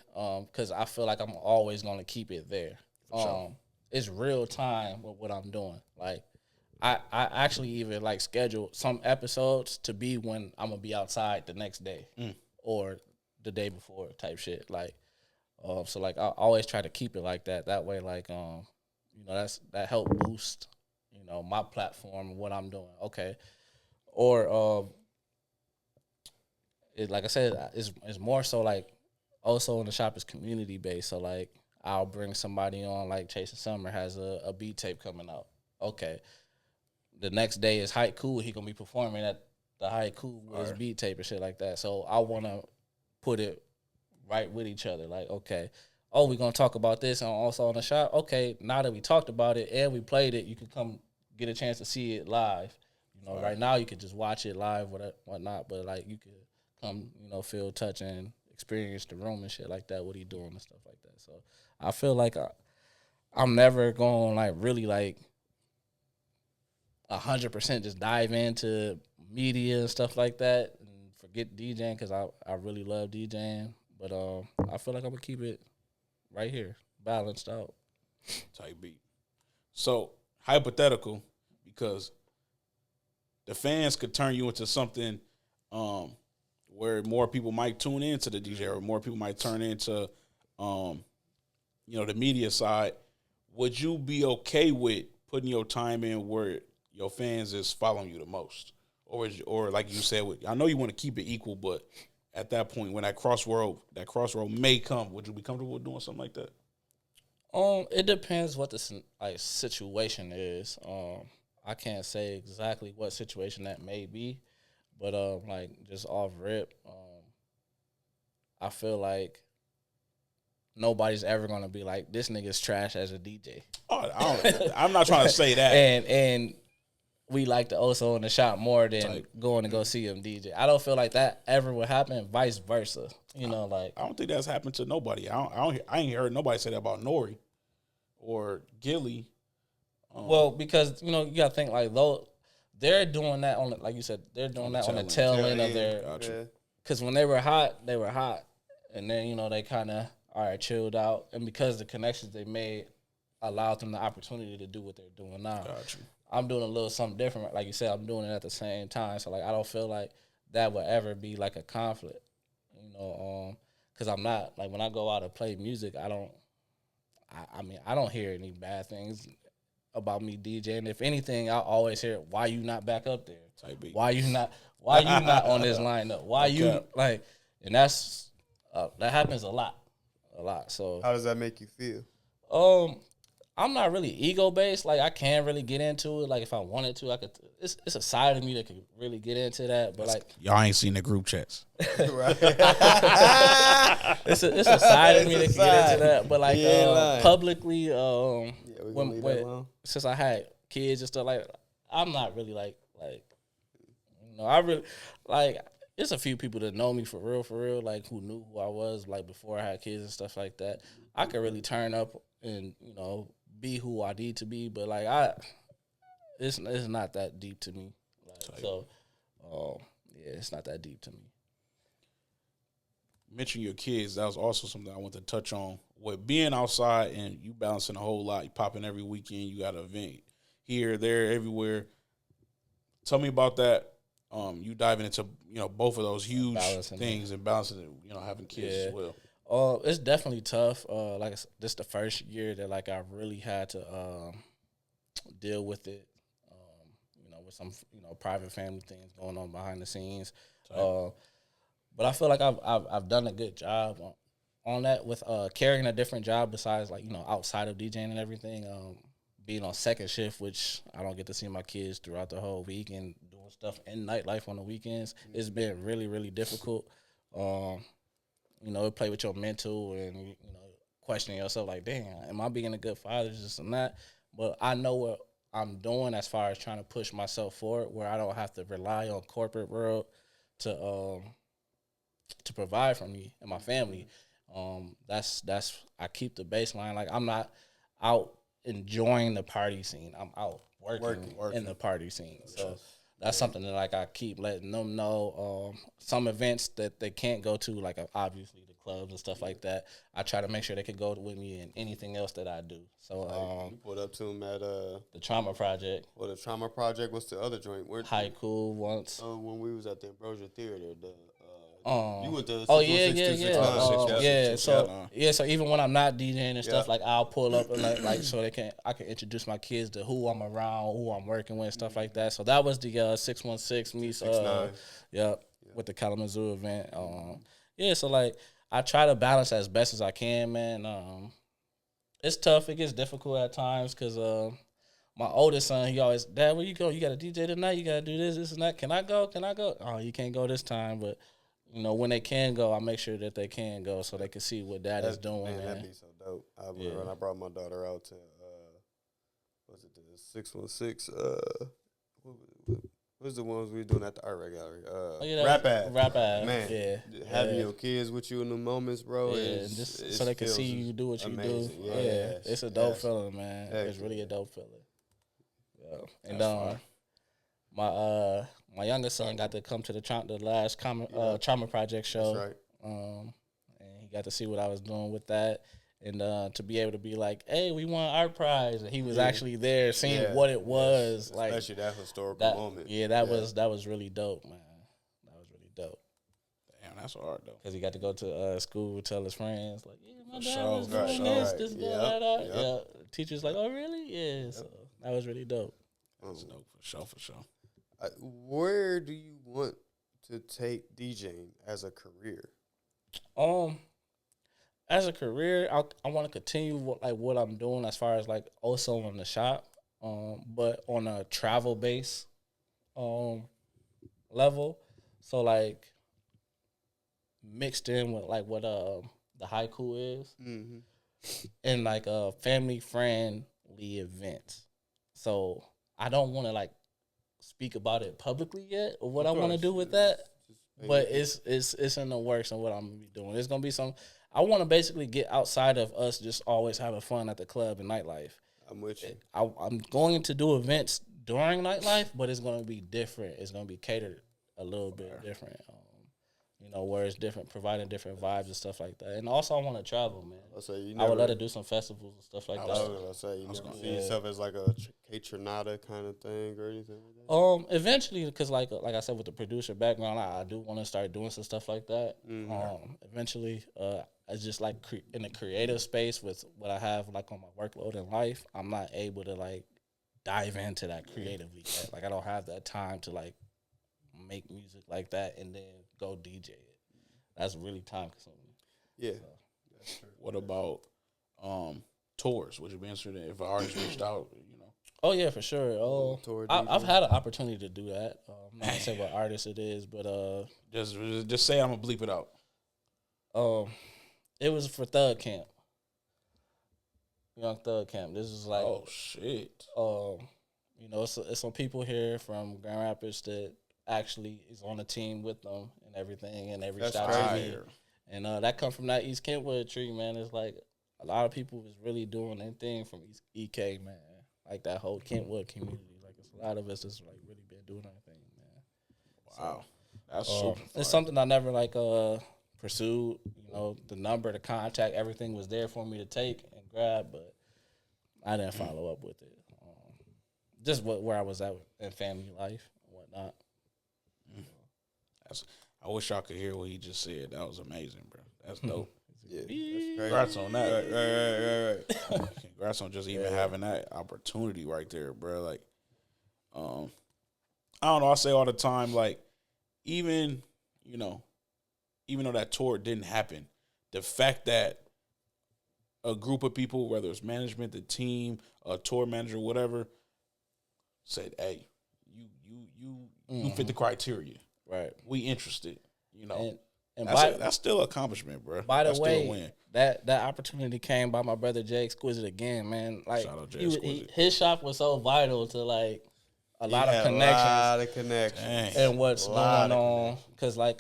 because I feel like I'm always gonna keep it there. It's real time with what I'm doing. Like I actually even like schedule some episodes to be when I'm gonna be outside the next day or the day before type shit. Like so like I always try to keep it like that. That way, like you know, that help boost, you know, my platform and what I'm doing. Okay, or like I said, it's more so like also in the shop is community based. So like I'll bring somebody on, like Chasing Summer has a beat tape coming out. Okay, the next day is Hike Cool. He gonna be performing at the haiku was beat tape and shit like that. So I want to put it right with each other. Like, okay, oh, we're going to talk about this and also on the shop. Okay, now that we talked about it and we played it, you can come get a chance to see it live. You know, right now you could just watch it live, whatnot, but like you could come, you know, feel, touch, and experience the room and shit like that, what he doing and stuff like that. So I feel like I'm never going to like really like 100% just dive into media and stuff like that and forget DJing because I really love DJing. But I feel like I'm gonna keep it right here, balanced out. Type beat. So hypothetical, because the fans could turn you into something where more people might tune into the DJ or more people might turn into the media side. Would you be okay with putting your time in where your fans is following you the most, or like you said, I know you want to keep it equal, but at that point when that crossroad may come, would you be comfortable with doing something like that? It depends what the situation is. I can't say exactly what situation that may be, but like just off rip, I feel like nobody's ever gonna be like this nigga's trash as a DJ. Oh, I'm not trying to say that. and we like the Oso in the shop more than going to go see him DJ. I don't feel like that ever would happen. Vice versa, you know. Like I don't think that's happened to nobody. I ain't heard nobody say that about Nori or Gilly. Well, because you know you gotta think like though they're doing that on like you said they're doing that on the tail end of their. Because when they were hot, and then you know they kind of chilled out, and because the connections they made allowed them the opportunity to do what they're doing now. Gotcha. I'm doing a little something different. Like you said, I'm doing it at the same time. So, like, I don't feel like that would ever be, like, a conflict, you know, because I'm not, like, when I go out and play music, I don't hear any bad things about me DJing. If anything, I always hear, why you not back up there? Why you not on this lineup? Why you, like, and that's, that happens a lot. So. How does that make you feel? I'm not really ego based. Like I can't really get into it. Like if I wanted to, I could. It's a side of me that could really get into that. But like y'all ain't seen the group chats, right? it's a side of me that can get into that. But like publicly, since I had kids and stuff, like I'm not really like you know I really like. There's a few people that know me for real, like who knew who I was like before I had kids and stuff like that. I could really turn up and you know be who I need to be, but like it's not that deep to me. Like, so, it's not that deep to me. Mention your kids. That was also something I want to touch on. With being outside and you balancing a whole lot, you popping every weekend. You got an event here, there, everywhere. Tell me about that. You diving into both of those huge things and balancing having kids as well. It's definitely tough. Like this is the first year that like I really had to deal with it. With some private family things going on behind the scenes. But I feel like I've done a good job on that with carrying a different job besides like outside of DJing and everything. Being on second shift, which I don't get to see my kids throughout the whole week, and doing stuff in nightlife on the weekends, it's been really, really difficult. It play with your mental and, questioning yourself like, damn, am I being a good father, this and that? But I know what I'm doing as far as trying to push myself forward where I don't have to rely on corporate world to provide for me and my family. That's I keep the baseline. Like I'm not out enjoying the party scene. I'm out working. In the party scene. So that's something that like I keep letting them know. Some events that they can't go to, like obviously the clubs and stuff like that, I try to make sure they can go with me in anything else that I do. So you pulled up to them at the Trauma Project. Well, the Trauma Project. What's the other joint? Haiku once. When we was at the Ambrosia Theater. You went to So even when I'm not DJing and stuff, like I'll pull up and like so I can introduce my kids to who I'm around, who I'm working with, stuff like that. So that was the 616 meets with the Kalamazoo event. So like I try to balance as best as I can, man. It's tough. It gets difficult at times because my oldest son, he always, Dad, where you go? You got a DJ tonight? You got to do this, and that. Can I go? Can I go? Oh, you can't go this time, but when they can go, I make sure that they can go so they can see what Dad is doing. Man, that'd be so dope. I remember when I brought my daughter out to was it the 616? What's the ones we were doing at the art gallery? Rap Ad. Man, having your kids with you in the moments, bro. Yeah, just so they can see you do what you do. Yeah, it's a dope feeling, man. It's really a dope feeling. Yeah. And my youngest son got to come to the last Trauma Project show. That's right. And he got to see what I was doing with that. And to be able to be like, hey, we won our prize, and he was actually there, seeing what it was, like especially that historical moment. Yeah, that was really dope, man. That was really dope. Damn, that's hard though. Because he got to go to school, tell his friends, like, yeah, my dad was doing this, that. Yeah, teacher's like, oh, really? Yeah. So that was really dope. That's dope for sure. Where do you want to take DJing as a career? As a career, I want to continue what I'm doing as far as like Oso in the Shop, but on a travel base level. So like mixed in with like what the haiku is, and like family friendly events. So I don't want to like speak about it publicly yet or what I want to do with that, but it's in the works and what I'm gonna be doing. It's gonna be some. I want to basically get outside of us just always having fun at the club and nightlife. I'm with you. I'm going to do events during nightlife, but it's going to be different. It's going to be catered a little bit different. Where it's different, providing different vibes and stuff like that. And also, I want to travel, man. I would love to do some festivals and stuff like that. I was going to say, you never see yourself as like a K-Tronada kind of thing or anything like that? Eventually, because like I said, with the producer background, I do want to start doing some stuff like that. Eventually, it's just like in the creative space with what I have like on my workload in life, I'm not able to like dive into that creatively yet. Like I don't have that time to like make music like that and then go DJ it. That's really time consuming. Yeah. So. That's true. What about tours? Would you be interested in if an artist reached out, Oh yeah, for sure. I've had an opportunity to do that. I'm not gonna say what artist it is, but just say I'm gonna bleep it out. It was for Thug Camp. Young Thug Camp. This is like oh shit. It's some people here from Grand Rapids that actually is on the team with them and everything, and they reached out to me. And that come from that East Kentwood tree, man. It's like a lot of people was really doing their thing from East EK, man. Like that whole Kentwood community. Like it's a lot of us that's like really been doing our thing, man. Wow. That's super fun. It's something I never like pursued. The number, the contact, everything was there for me to take and grab, but I didn't follow up with it. Just where I was at in family life and whatnot. I wish y'all could hear what he just said. That was amazing, bro. That's dope. Yeah, that's Congrats on that. Right. Congrats on just even having that opportunity right there, bro. Like, I don't know. I say all the time, like, even though that tour didn't happen, the fact that a group of people, whether it's management, the team, a tour manager, whatever, said, "Hey, you fit the criteria. Right. We interested." And that's still an accomplishment, bro. By the that's way, still a win. that opportunity came by my brother Jay Exquisite again, man. Like Shout out Jay Exquisite. His shop was so vital to like a lot of connections. And what's going on. Because like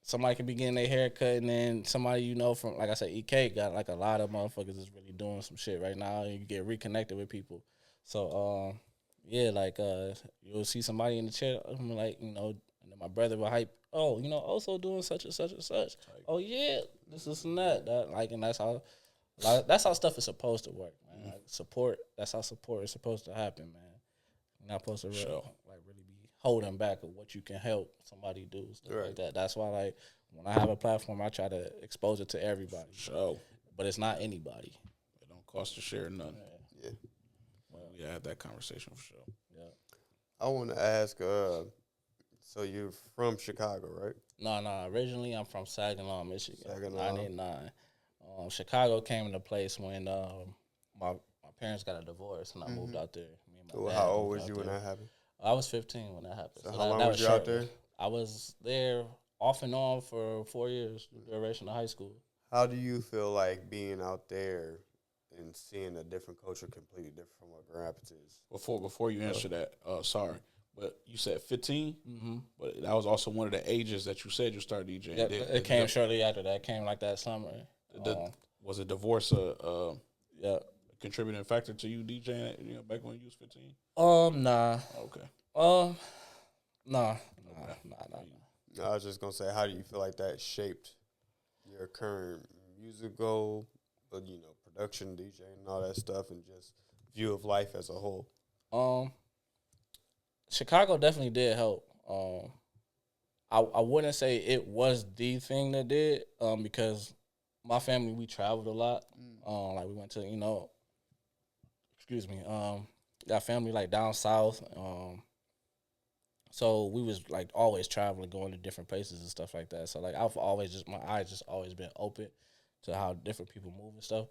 somebody could be getting their hair cut, and then somebody from, like I said, EK got like a lot of motherfuckers that's really doing some shit right now, and you get reconnected with people. So you'll see somebody in the chair, I'm like, and then my brother will hype, also doing such and such and such. Oh yeah, this and that. And that's how stuff is supposed to work, man. Like, support. That's how support is supposed to happen, man. You're not supposed to really be holding back of what you can help somebody do, stuff like that. That's why, like, when I have a platform, I try to expose it to everybody. Sure. But it's not anybody. It don't cost a share nothing. Yeah. Well, we had that conversation for sure. Yeah. I want to ask, so you're from Chicago, right? No. Originally, I'm from Saginaw, Michigan. Saginaw. 99. Chicago came into place when my parents got a divorce, and I moved out there. Me and my Well, dad how old moved was out you when there. that happened? I was 15 when that happened. So how that, long that was you out shortly. there? I was there off and on for 4 years, the duration of high school. How do you feel like being out there and seeing a different culture completely different from what Grand Rapids is? Before you answer that, sorry, but you said 15, Mm-hmm. but that was also one of the ages that you said you started DJing. Yeah, it came shortly after that. It came like that summer. Was a divorce Yeah. a contributing factor to you DJing? Back when you was 15. Nah. Okay. Nah. No, I was just gonna say, how do you feel like that shaped your current musical, production, DJing, and all that stuff, and just view of life as a whole? Chicago definitely did help. I wouldn't say it was the thing that did, because my family, we traveled a lot. Like we went to, excuse me, got family like down south. So we was like always traveling, going to different places and stuff like that. So like I've always my eyes just always been open to how different people move and stuff.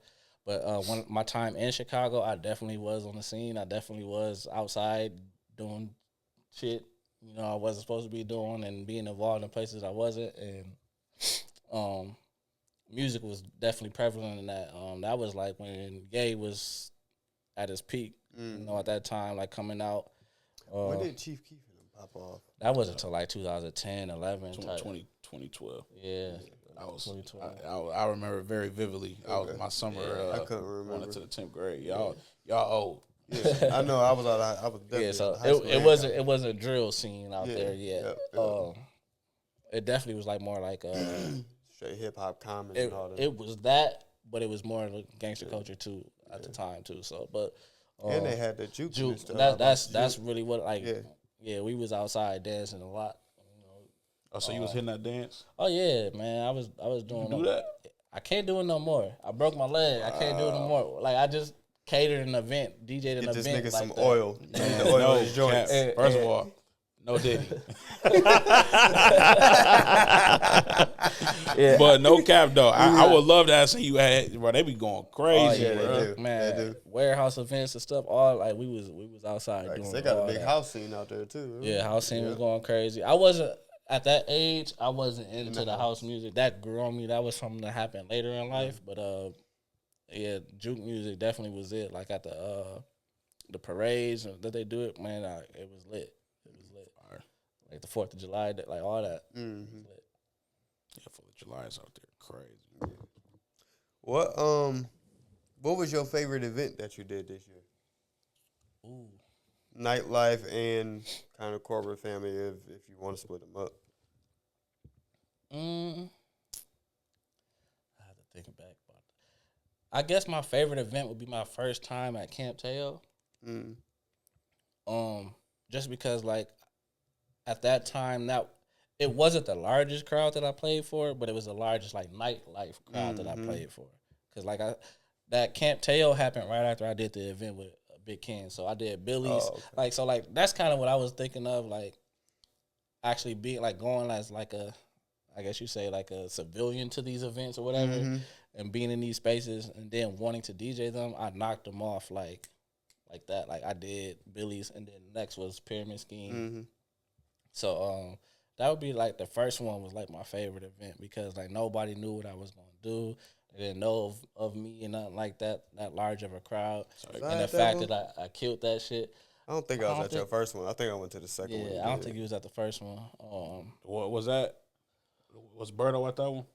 But when my time in Chicago, I definitely was on the scene. I definitely was outside doing shit, I wasn't supposed to be doing, and being involved in places I wasn't. And music was definitely prevalent in that. That was like when Gay was at his peak, at that time, like coming out. When did Chief Keef and them pop off? That wasn't until like 2010, 11. 2012. Yeah. I was 2012. I remember very vividly. I was my summer. I couldn't remember. Went into the 10th grade. Y'all old. Yeah, I know. I was definitely Yeah, so high school it wasn't a drill scene out there yet. Yep. It definitely was like more like straight hip hop common and all that. it was that, but it was more of gangster culture too at the time too. So, but and they had the juke. That's really what we was outside dancing a lot. Oh, so you was hitting that dance? Oh yeah, man. I was doing. You do that? I can't do it no more. I broke my leg. I can't do it no more. Like I just catered an event, DJ'd an event. Get this nigga like some that. oil. You need to oil his joints. First of all, no Diddy. Yeah. But no cap though. I would love to have seen you at. Bro, they be going crazy. Yeah, bro. they do. Man, They do. warehouse events and stuff. All like we was outside Right, doing. 'cause they got a all big that. house scene out there too. Right? Yeah, house scene was going crazy. I wasn't at that age. I wasn't into the house music. That grew on me. That was something that happened later in life. But yeah, juke music definitely was it. Like at the parades that they do it, man. It was lit. It was lit. Like the 4th of July, like all that. Mm-hmm. Was lit. Yeah, 4th of July is out there crazy. What was your favorite event that you did this year? Ooh. Nightlife and kind of corporate family, if you want to split them up. I have to think back about that. I guess my favorite event would be my first time at Camp Teo. Just because like at that time it wasn't the largest crowd that I played for, but it was the largest like nightlife crowd that I played for. Cause like that Camp Teo happened right after I did the event with Big Ken, so I did Billy's. Like that's kind of what I was thinking of, like actually being like going as like I guess you say like a civilian to these events or whatever, and being in these spaces and then wanting to DJ them. I knocked them off like that. Like I did Billy's, and then next was Pyramid Scheme. So that would be like the first one was like my favorite event because like nobody knew what I was gonna do. They didn't know of me and nothing like that large of a crowd. And the fact that I killed that shit. I don't think I was at your first one. I think I went to the second one. Yeah, I don't think he was at the first one. What was that? Was Berto at that one?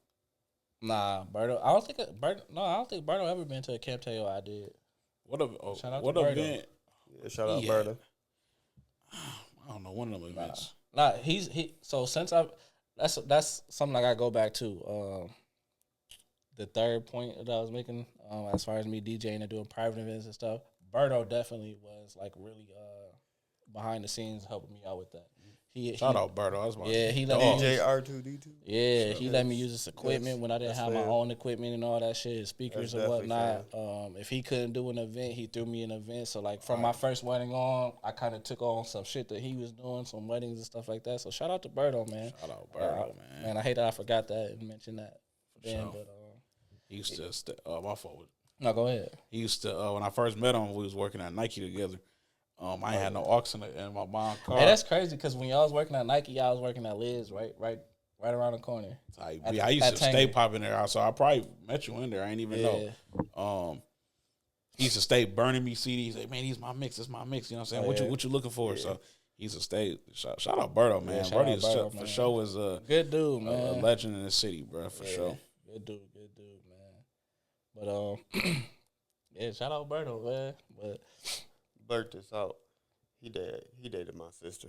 Nah, Berto. I don't think Berto ever been to a Camp Teo I did. What Berto. event? Yeah, shout out Berto. I don't know, one of them events. Nah, so since that's something I gotta go back to. The third point that I was making, as far as me DJing and doing private events and stuff, Berto definitely was like really behind the scenes helping me out with that. Shout out Berto. That's my he let DJ R2D2. Yeah, he let me use his equipment when I didn't have my own equipment and all that shit, speakers and whatnot. If he couldn't do an event, he threw me an event. So like from my first wedding on, I kind of took on some shit that he was doing, some weddings and stuff like that. So shout out to Berto, man. Shout out Berto, man. Man, I hate that I forgot that and mentioned that. Sure. But he used to my fault. No, go ahead. He used to when I first met him, we was working at Nike together. I ain't had no aux in my mom's car. Hey, that's crazy because when y'all was working at Nike, y'all was working at Liz, right around the corner. I used to stay popping there, so I probably met you in there. I ain't even know. He used to stay burning me CDs. Like, man, these my mix. This my mix. You know what I'm saying? What you looking for? Yeah. So he used to stay. Shout out Berto, man. Yeah, Berto is for sure is a good dude, man. A legend in the city, bro, for sure. Good dude, man. But yeah, shout out Berto, man. But blurt this out. He dated my sister.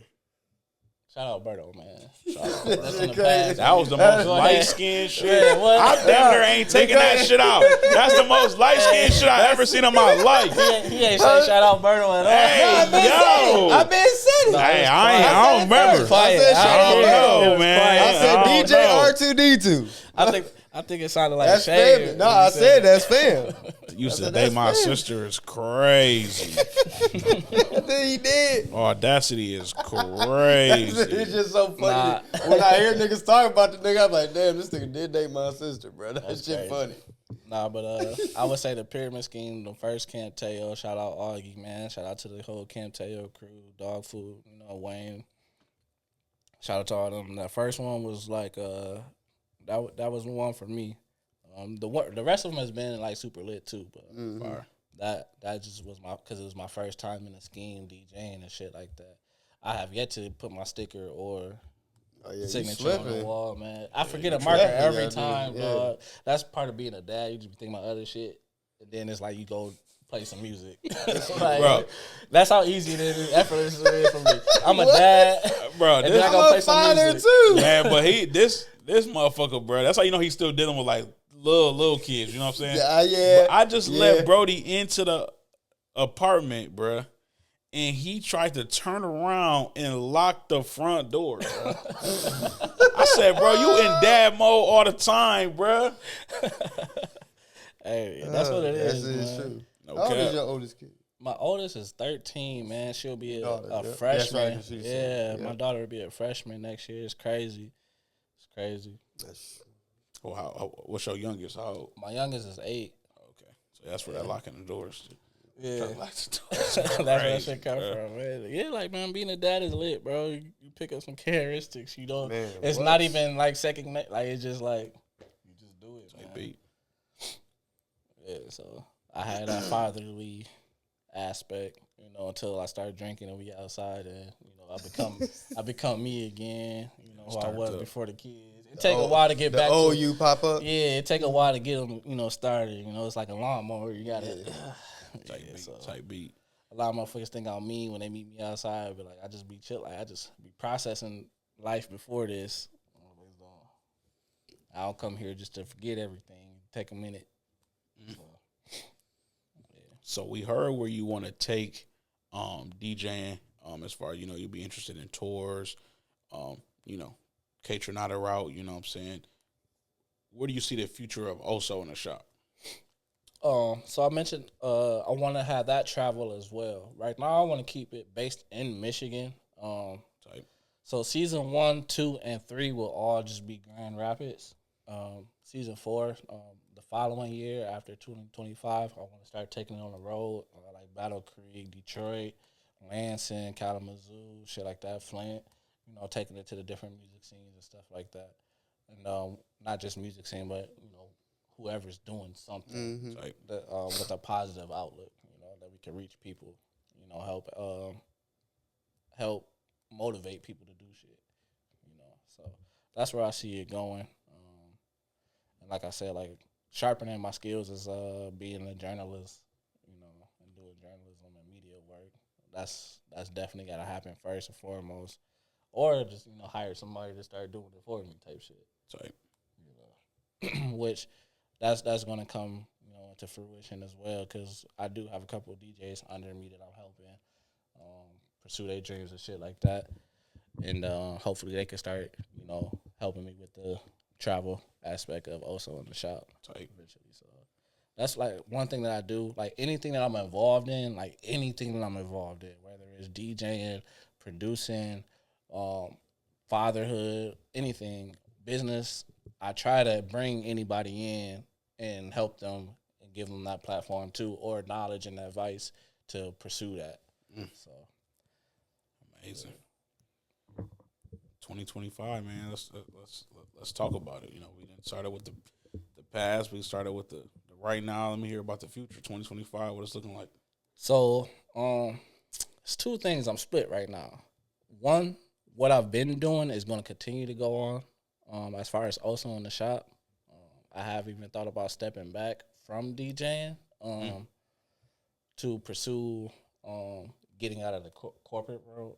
Shout out Berto, man. That's in the past. That was the most light skinned shit. I damn near ain't taking that shit out. That's the most light skinned shit I ever seen in my life. He ain't say shout out Berto at all. Hey, yo. I been said it. Hey, I don't remember. I said shout out know, Berto, man. I said DJ R2D2. I think it sounded like that's shade. fam. No, I said that's fam. Used to date my sister is crazy. He did. Audacity is crazy. It's just so funny. When I hear niggas talk about the nigga, I'm like, damn, this nigga did date my sister, bro. That's shit funny. Nah, but I would say the pyramid scheme, the first Camp Teo, shout out Augie, man. Shout out to the whole Camp Teo crew, Dog Food, Wayne. Shout out to all them. The first one was like that was one for me. The rest of them has been like super lit too, but that just was because it was my first time in the scheme DJing and shit like that. I have yet to put my sticker or signature on the wall, man. I forget a marker every time, dog. That's part of being a dad. You just be thinking about other shit, and then it's like you go play some music. Like, bro, that's how easy it is, effortless it is for me. I'm a dad, bro. And then I go play some music too, man. But this motherfucker, bro. That's how you know he's still dealing with like little kids. You know what I'm saying? Yeah. But I just let Brody into the apartment, bro. And he tried to turn around and lock the front door, bro. I said, bro, you in dad mode all the time, bro. Hey, that's what it is, man. True. Okay. How old is your oldest kid? My oldest is 13, man. She'll be a freshman. Right, yeah, my daughter will be a freshman next year. It's crazy. Well, what's your youngest? How old? My youngest is 8. Okay. So that's where they're locking the doors. Yeah. That's where that shit come from, man. Yeah, like, man, being a dad is lit, bro. You pick up some characteristics, man, it's not even like second, like, it's just like, you just do it, man. Beat. Yeah, so I had that fatherly aspect, until I started drinking and we outside and, I become me again, who I was before the kids. It take a while to get back to you pop up. Yeah, it take a while to get them, started. It's like a lawnmower. You got to type beat. A lot of motherfuckers think I'm mean when they meet me outside, but like I just be chill. Like I just be processing life before this. I don't come here just to forget everything. Take a minute. So we heard where you want to take DJing. As far as you'll be interested in tours. Catronata route. You know what I'm saying. Where do you see the future of Oso in the shop? So I mentioned I want to have that travel as well. Right now, I want to keep it based in Michigan. So season 1, 2, and 3 will all just be Grand Rapids. Season 4, the following year after 2025, I want to start taking it on the road, like Battle Creek, Detroit, Lansing, Kalamazoo, shit like that, Flint. Taking it to the different music scenes and stuff like that, and not just music scene, but whoever's doing something with a positive outlook, that we can reach people, help motivate people to do shit, So that's where I see it going. And like I said, like sharpening my skills is being a journalist, and doing journalism and media work. That's definitely gotta happen first and foremost, or just hire somebody to start doing it for me type shit. Which that's gonna come into fruition as well, because I do have a couple of DJs under me that I'm helping pursue their dreams and shit like that, and hopefully they can start helping me with the travel aspect of Oso in the shop eventually. So that's like one thing that I do. Like anything that I'm involved in, whether it's DJing, producing, fatherhood, anything, business, I try to bring anybody in and help them and give them that platform too, or knowledge and advice to pursue that. So amazing. 2025, man. Let's talk about it. You know, we done started with the past. We started with the right now. Let me hear about the future. 2025. What it's looking like. So, it's two things I'm split right now. One, what I've been doing is going to continue to go on. As far as Oso In The Shop, I have even thought about stepping back from DJing to pursue getting out of the corporate road.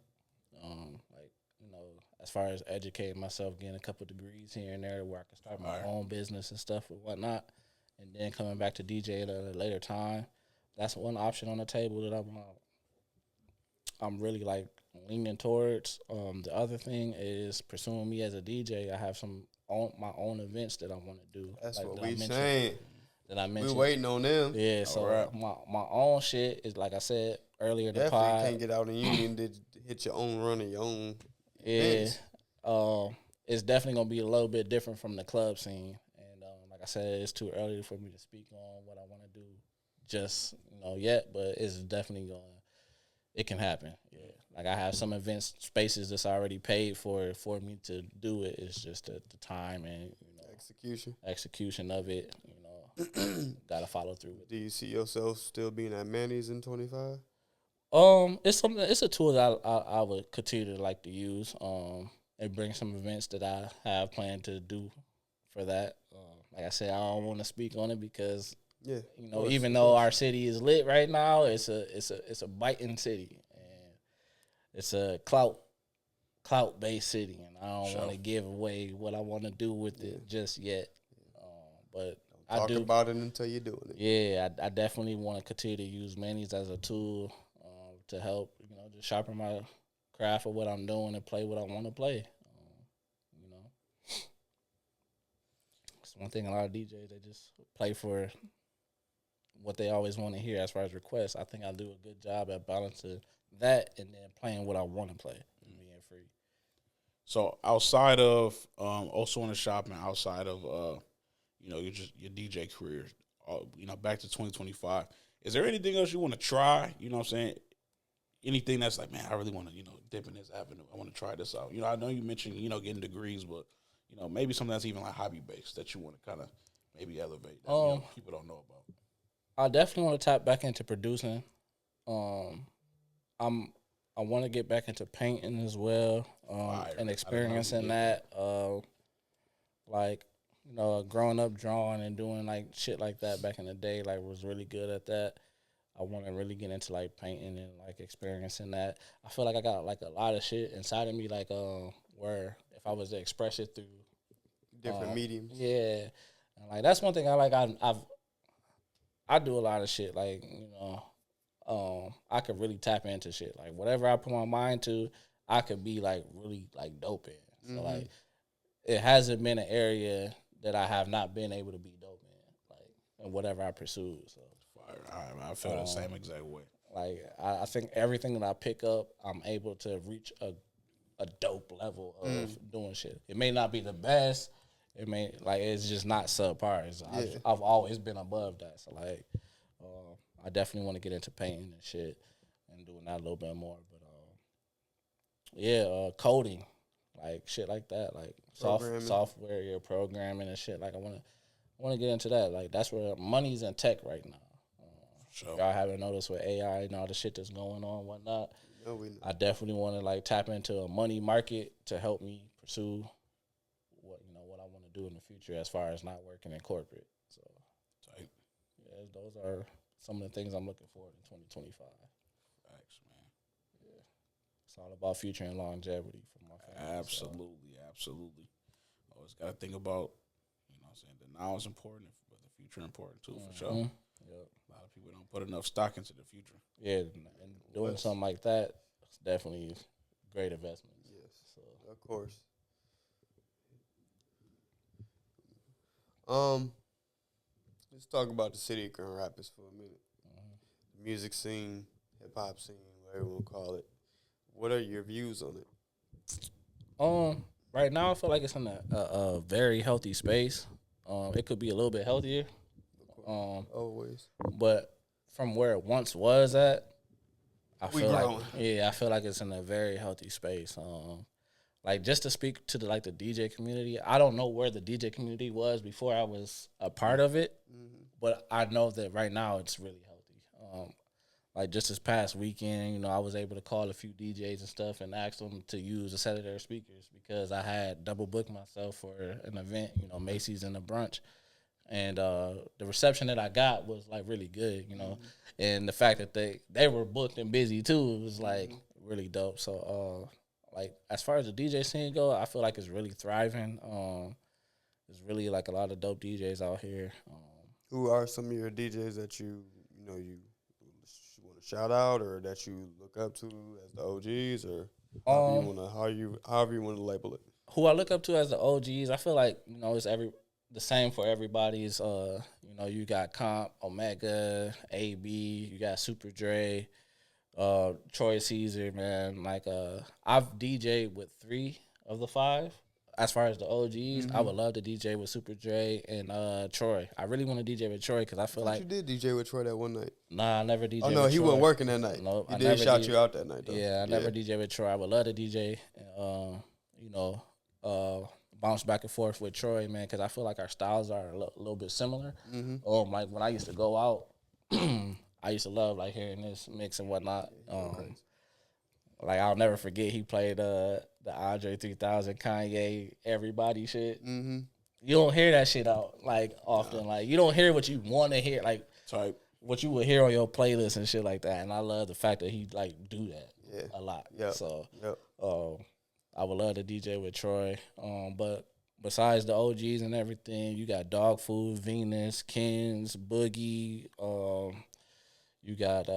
Like, you know, as far as educating myself, getting a couple degrees here and there where I can start my own business and stuff and whatnot, and then coming back to DJ at a later time. That's one option on the table that I'm really like leaning towards. The other thing is pursuing me as a DJ. I have my own events that I want to do. That's like, what we saying. That I mentioned. We waiting on them. Yeah, so my own shit is like I said earlier in the Definitely pod. can't get out in union to hit your own run of your own. Yeah, it's definitely gonna be a little bit different from the club scene. And like I said, it's too early for me to speak on what I want to do just yet, but it's definitely it can happen. Yeah, like I have some events spaces that's already paid for me to do it. It's just the time and execution of it. Gotta follow through with. Do you see yourself still being at Manny's in 25? It's something. It's a tool that I would continue to like to use. It brings some events that I have planned to do for that. Like I said, I don't want to speak on it because even though our city is lit right now, it's a biting city and it's a clout based city, and I don't want to give away what I want to do with it just yet. But Talk about it until you're doing it. Yeah, I definitely want to continue to use Manny's as a tool to help, just sharpen my craft of what I'm doing and play what I want to play. It's one thing a lot of DJs, they just play for what they always want to hear as far as requests. I think I do a good job at balancing that and then playing what I want to play and being free. So outside of Oso In The Shop and outside of your DJ career, back to 2025. Is there anything else you want to try? You know what I'm saying? Anything that's like, man, I really want to, dip in this avenue. I want to try this out. I know you mentioned, getting degrees, but, maybe something that's even like hobby-based that you want to kind of maybe elevate that people don't know about. I definitely want to tap back into producing. I want to get back into painting as well and experiencing that. Growing up drawing and doing like shit like that back in the day, like was really good at that. I want to really get into like painting and like experiencing that. I feel like I got like a lot of shit inside of me, like where if I was to express it through different mediums. Yeah, and like that's one thing I like. I do a lot of shit like I could really tap into shit like whatever I put my mind to, I could be like really like dope in. So like it hasn't been an area that I have not been able to be dope in, like in whatever I pursue. So I feel the same exact way. Like I think everything that I pick up, I'm able to reach a dope level of doing shit. It may not be the best. It may it's just not subpar. I've always been above that. So like, I definitely want to get into painting and shit and doing that a little bit more. But coding, like shit like that, like software, programming and shit. Like I want to get into that. Like that's where money's in tech right now. Sure. Y'all haven't noticed with AI and all the shit that's going on and whatnot. No, we know. I definitely want to like tap into a money market to help me pursue what I want to do in the future as far as not working in corporate. So, yeah, those are some of the things I'm looking forward in 2025. Thanks, man. Yeah, it's all about future and longevity for my family. Absolutely. Always got to think about, the now is important, but the future important too, for sure. Yep. A lot of people don't put enough stock into the future. Yeah, and doing something like that is definitely a great investment. Yes, so. Of course. Let's talk about the city of Grand Rapids for a minute. The music scene, hip hop scene, whatever you want to call it. What are your views on it? Right now I feel like it's in a very healthy space. It could be a little bit healthier. Always. But from where it once was at, I We feel growing. I feel like it's in a very healthy space. Like just to speak to the DJ community, I don't know where the DJ community was before I was a part of it, but I know that right now it's really healthy. Like just this past weekend, I was able to call a few DJs and stuff and ask them to use a set of their speakers because I had double booked myself for an event, Macy's and a brunch. And the reception that I got was like really good, and the fact that they were booked and busy too, it was like really dope. So like as far as the DJ scene go, I feel like it's really thriving. There's really like a lot of dope DJs out here. Who are some of your DJs that you want to shout out or that you look up to as the OGs or however you want to label it? Who I look up to as the OGs, I feel like it's the same for everybody. Is you got Comp, Omega, AB, you got Super Dre, Troy Caesar, man. Like I've DJ'd with 3 of the 5. As far as the OGs, I would love to DJ with Super Dre and Troy. I really want to DJ with Troy because I feel like you did DJ with Troy that one night. Nah, I never DJ. Oh no, with he Troy. wasn't working that night. Nope, he I did never shout you out that night though. Yeah, I never DJ with Troy. I would love to DJ. Bounce back and forth with Troy, man, because I feel like our styles are a little bit similar. Like when I used to go out, I used to love like hearing this mix and whatnot. Like I'll never forget he played the Andre 3000 Kanye Everybody shit. You don't hear that shit out like often. Like you don't hear what you want to hear, like Type. what you would hear on your playlist and shit like that. And I love the fact that he like do that a lot. So I would love to DJ with Troy. But besides the OGs and everything, you got Dog Food, Venus, Kins, Boogie. You got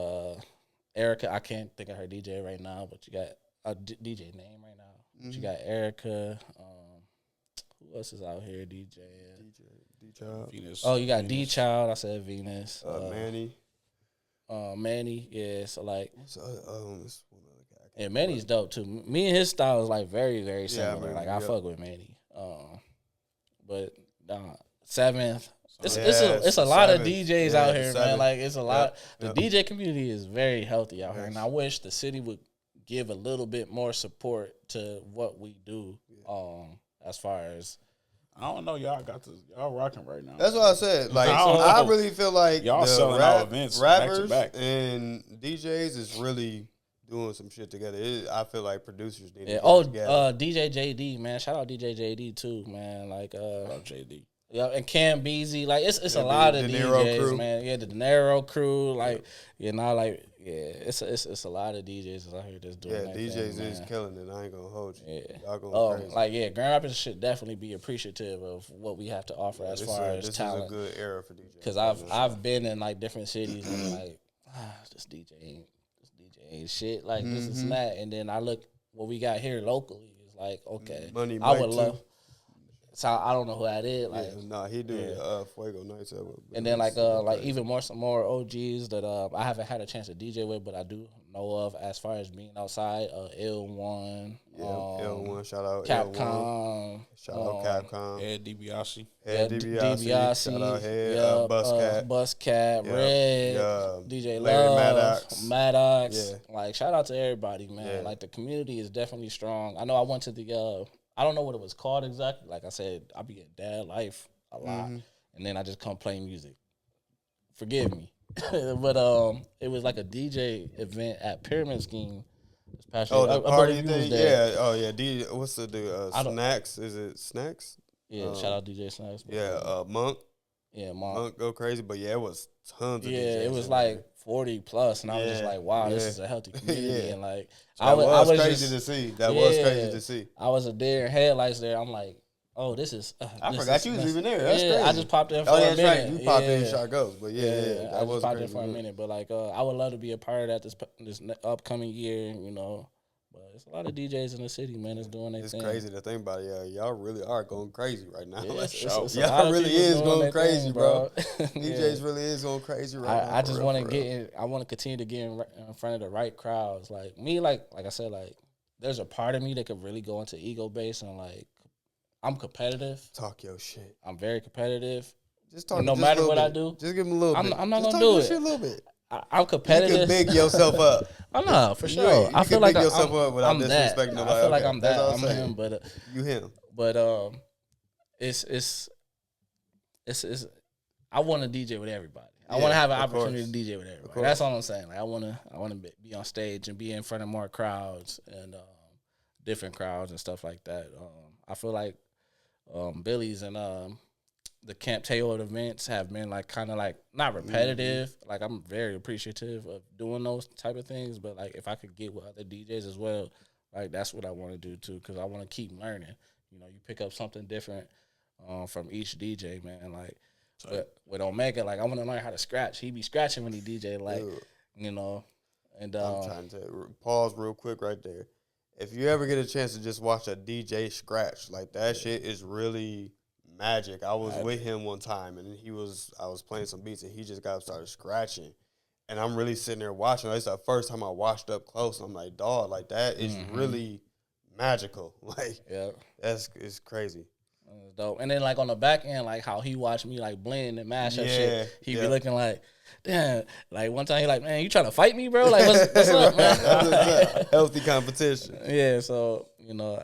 Erica. I can't think of her DJ right now, but you got a DJ name right now. But you got Erica. Who else is out here DJing? D-Child. Venus. Oh, you got D-Child. I said Venus. Manny. Manny, yeah. So like, What's this one other guy? yeah, Manny's dope too. Me and his style is like very, very similar. Manny, like I fuck with Manny. But Seventh. It's a lot of DJs out here, man. Like it's a lot. The DJ community is very healthy out here, and I wish the city would give a little bit more support to what we do. As far as I don't know, y'all rocking right now. That's what I said. Like I really feel like y'all the selling out events rappers back to back. and DJs is really doing some shit together. I feel like producers need to get together. DJ JD, man. Shout out DJ JD too, man. Like JD. Yeah, and Cam Beasley, like it's a lot of DJs, crew. man. Yeah, the De Niro crew, like it's a lot of DJs out here that's doing that. DJs thing, is killing it. I ain't gonna hold you. Yeah, y'all going crazy. Grand Rapids should definitely be appreciative of what we have to offer as far as talent. This is a good era for DJs. Because I've been in like different cities and like this DJ ain't shit. Like this is that, and then I look what we got here locally. It's like okay, Money I would Mike, love. too. So I don't know who that is. Like, he do Fuego Nights. And then like even some more OGs that I haven't had a chance to DJ with, but I do know of as far as being outside. L1, L1, shout out Capcom, L1. Shout out Capcom. Ed DiBiase. DiBiase. Shout out Head. Buzzcat, Red, DJ Love, Maddox. Like shout out to everybody, man. Like the community is definitely strong. I know I went to the I don't know what it was called exactly. Like I said, I be in dad life a lot, and then I just come play music. Forgive me, but it was like a DJ event at Pyramid Scheme. This past year. The party thing, yeah. Oh yeah, what's the dude? Snacks? Is it Snacks? Yeah, shout out DJ Snacks. Yeah, Monk. Yeah, Monk go crazy, but yeah, it was tons of DJs. Yeah, it was like 40 plus, and I was just like, wow, this is a healthy community, and like so I was crazy to see. That was crazy to see. I was a deer in headlights there. I'm like, oh, this is. I forgot you was even there. That's crazy. I just popped in for a minute. Right. You popped in shot goes, but I just popped in for a minute. But like, I would love to be a part of that this upcoming year, But it's a lot of DJs in the city, man. That's doing their thing. It's crazy to think about it. Yeah, y'all really are going crazy right now. Yeah, y'all really is going crazy, bro. DJs really is going crazy right now. I just want to get in. I want to continue to get in front of the right crowds. Like me, like I said, like there's a part of me that could really go into ego base and like I'm competitive. Talk your shit. I'm very competitive. Just talk. No just matter a what bit. I do, just give him a little bit. I'm not just gonna do it. A little bit. I'm competitive. You can big yourself up. I know for sure. You I feel can like big yourself up without I'm that. disrespecting nobody. I feel like Okay, I'm that's that. all I'm saying. him, but You him. but it's I want to DJ with everybody. I want to have an opportunity to DJ with everybody. That's all I'm saying. Like I want to be on stage and be in front of more crowds and different crowds and stuff like that. I feel like Billy's and the Camp Taylor events have been like kind of like not repetitive. Mm-hmm. Like I'm very appreciative of doing those type of things, but like if I could get with other DJs as well, like that's what I want to do too, because I want to keep learning. You know, you pick up something different from each DJ, man. Like, but with Omega, like I want to learn how to scratch. He be scratching when he DJ, like, you know. And I'm trying to pause real quick right there. If you ever get a chance to just watch a DJ scratch, like that shit is really magic. I was with him one time, and I was playing some beats, and he just got started scratching, and I'm really sitting there watching. It's the first time I watched up close. I'm like, dog, like that is really magical. Like, it's crazy. That's dope. And then like on the back end, like how he watched me like blend and mash up shit. He be looking like, damn. Like one time he like, man, you trying to fight me, bro? Like what's up, man? Healthy competition. Yeah, so you know,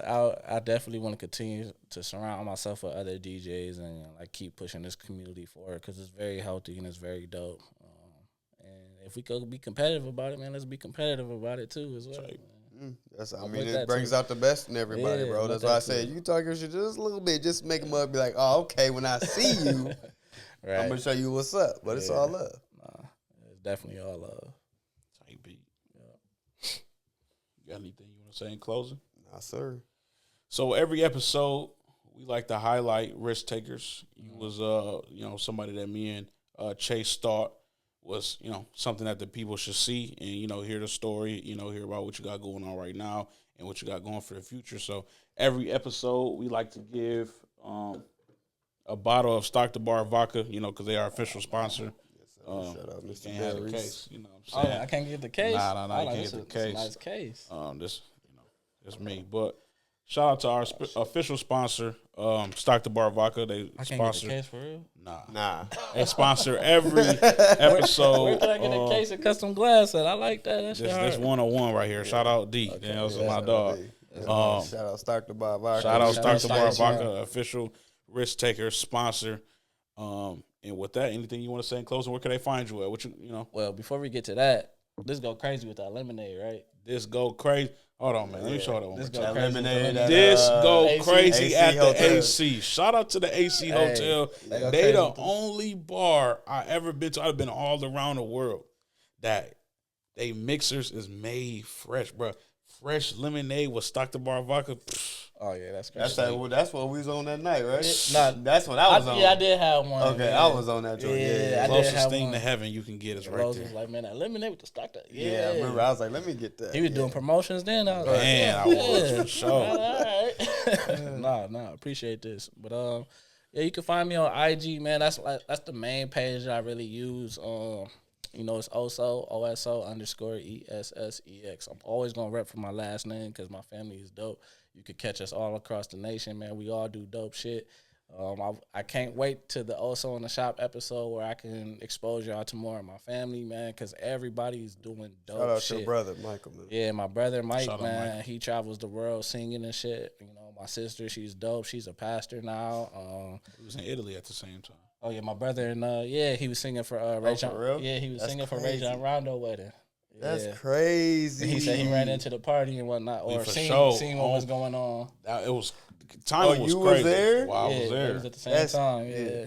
I definitely want to continue to surround myself with other DJs and like keep pushing this community forward because it's very healthy and it's very dope. And if we could be competitive about it, man, let's be competitive about it too as well. It brings out the best in everybody, bro. That's why I say you talk your shit just a little bit, just make them up, be like, oh, okay, when I see you, I'm gonna show you what's up. But it's all love. Nah, it's definitely all love. Type beat. Yeah. You got anything you want to say in closing? Nah, sir. So every episode, we like to highlight risk takers. You was somebody that me and Chase thought was, something that the people should see and, hear the story, hear about what you got going on right now and what you got going for the future. So every episode, we like to give a bottle of Stock the Bar vodka, because they are official sponsor. Shout out, Mr. Can't have the case, you know what I'm saying? I can't get the case? Nah, you can't get the case. Nice case. That's me. But shout out to our official sponsor, Stock the Bar Vodka. They I can't sponsor. get the case for real? Nah. They sponsor every episode. Where can I get a case of custom glass at? I like that. This 101 right here. Shout out D. Okay, that's my dog. Shout out Stock the Bar Vodka. Shout out Stock the Bar Vodka, official risk taker sponsor. And with that, anything you want to say in closing? Where can they find you at? Well, before we get to that, let's go crazy with that lemonade, right? This go crazy. Hold on, man. Let me show that one. This more go time. crazy. Lemonade This go AC crazy at the Hotel. AC. Shout out to the AC Hotel. They the only bar I ever been to. I've been all around the world that they mixers is made fresh, bro. Fresh lemonade with Stock the Bar vodka. Oh yeah, that's crazy. That's what we was on that night, right? That's what I was on. Yeah, I did have one. Okay, man. I was on that joint. Yeah, I did closest have thing one. to heaven you can get is right Rose there. was like, man, that lemonade with the stock. Yeah, I remember. I was like, let me get that. He was doing promotions then. I was like, Man, I was for sure. All right. Nah, appreciate this. But yeah, you can find me on IG, man. That's the main page I really use. It's Oso _ESSEX. I'm always gonna rep for my last name because my family is dope. You could catch us all across the nation, man. We all do dope shit. I can't wait to the Oso in the Shop episode where I can expose y'all to more of my family, man, because everybody's doing dope shit. Shout out to your brother, Michael, man. Yeah, my brother Mike, Shout out man, Mike. he travels the world singing and shit. My sister, she's dope. She's a pastor now. He was in Italy at the same time. Oh yeah, my brother and he was singing for Ray John. for real? Yeah, he was That's singing for crazy. Ray John Rondo wedding. That's Yeah. crazy. He said he ran into the party and whatnot, or for seen sure. what was going on. It was timing was you crazy. was there? Wow, yeah, I was there. It was at the same That's- time. Yeah. yeah.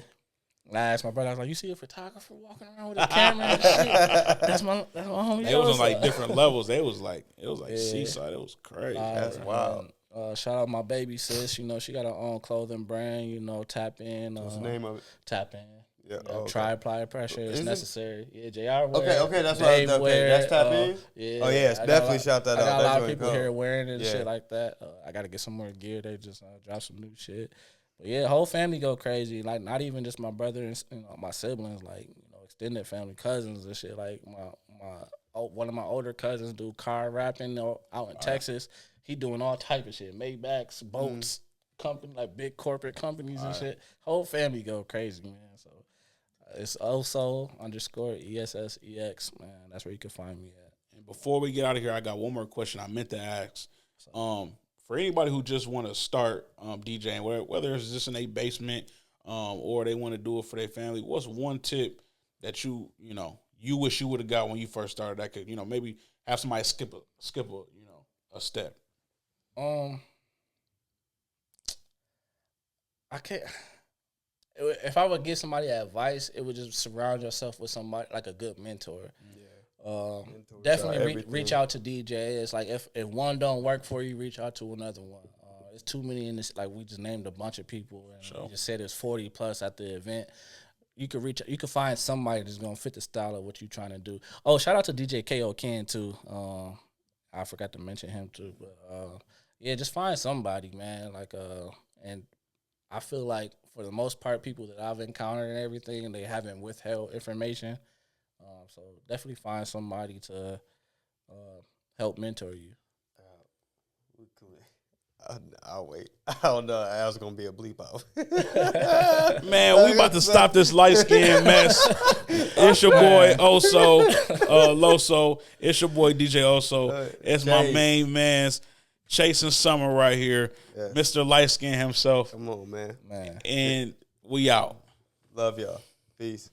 And I asked my brother, I was like, "You see a photographer walking around with a camera and shit?" That's my homie. They was on Oso. like different levels. It was like Yeah. seaside. It was crazy. That's wild. Shout out my baby sis. She got her own clothing brand. Tap in. What's the name of it? Tap in. Yeah. Try apply pressure. It's Is it? necessary. Yeah, JR wear. Okay, that's what Dave I was wear, That's Tap In? Yeah. Oh, yes, I got definitely a lot- shout that I out. got a That lot of joint people cold. here wearing it and Yeah. shit like that. I got to get some more gear. They just dropped some new shit. But yeah, whole family go crazy. Like not even just my brother and my siblings. Like extended family, cousins and shit. Like one of my older cousins do car rapping out in Texas. He doing all type of shit. Maybachs, boats, company like big corporate companies and shit. Whole family go crazy, man. So It's Oso_ESSEX, man. That's where you can find me at. And before we get out of here, I got one more question I meant to ask. For anybody who just want to start DJing, whether it's just in a basement or they want to do it for their family, what's one tip that you wish you would have got when you first started that could, maybe have somebody skip a step? I can't. If I would give somebody advice, it would just surround yourself with somebody like a good mentor. Yeah. Definitely reach out to DJs. Like if one don't work for you, reach out to another one. It's too many in this. Like we just named a bunch of people, and we just said it's 40 plus at the event. You could find somebody that's gonna fit the style of what you're trying to do. Oh, shout out to DJ KO Ken too. I forgot to mention him too, but yeah, just find somebody, man. Like and I feel like for the most part, people that I've encountered and everything, they haven't withheld information. So definitely find somebody to help mentor you. I'll wait. I don't know. I was gonna be a bleep out. Man, we about to stop this light skin mess. It's your boy Oso, Loso. It's your boy DJ Oso. It's my main man's chasing summer right here, Mr. Light Skin himself. Come on, man. And we out. Love y'all. Peace.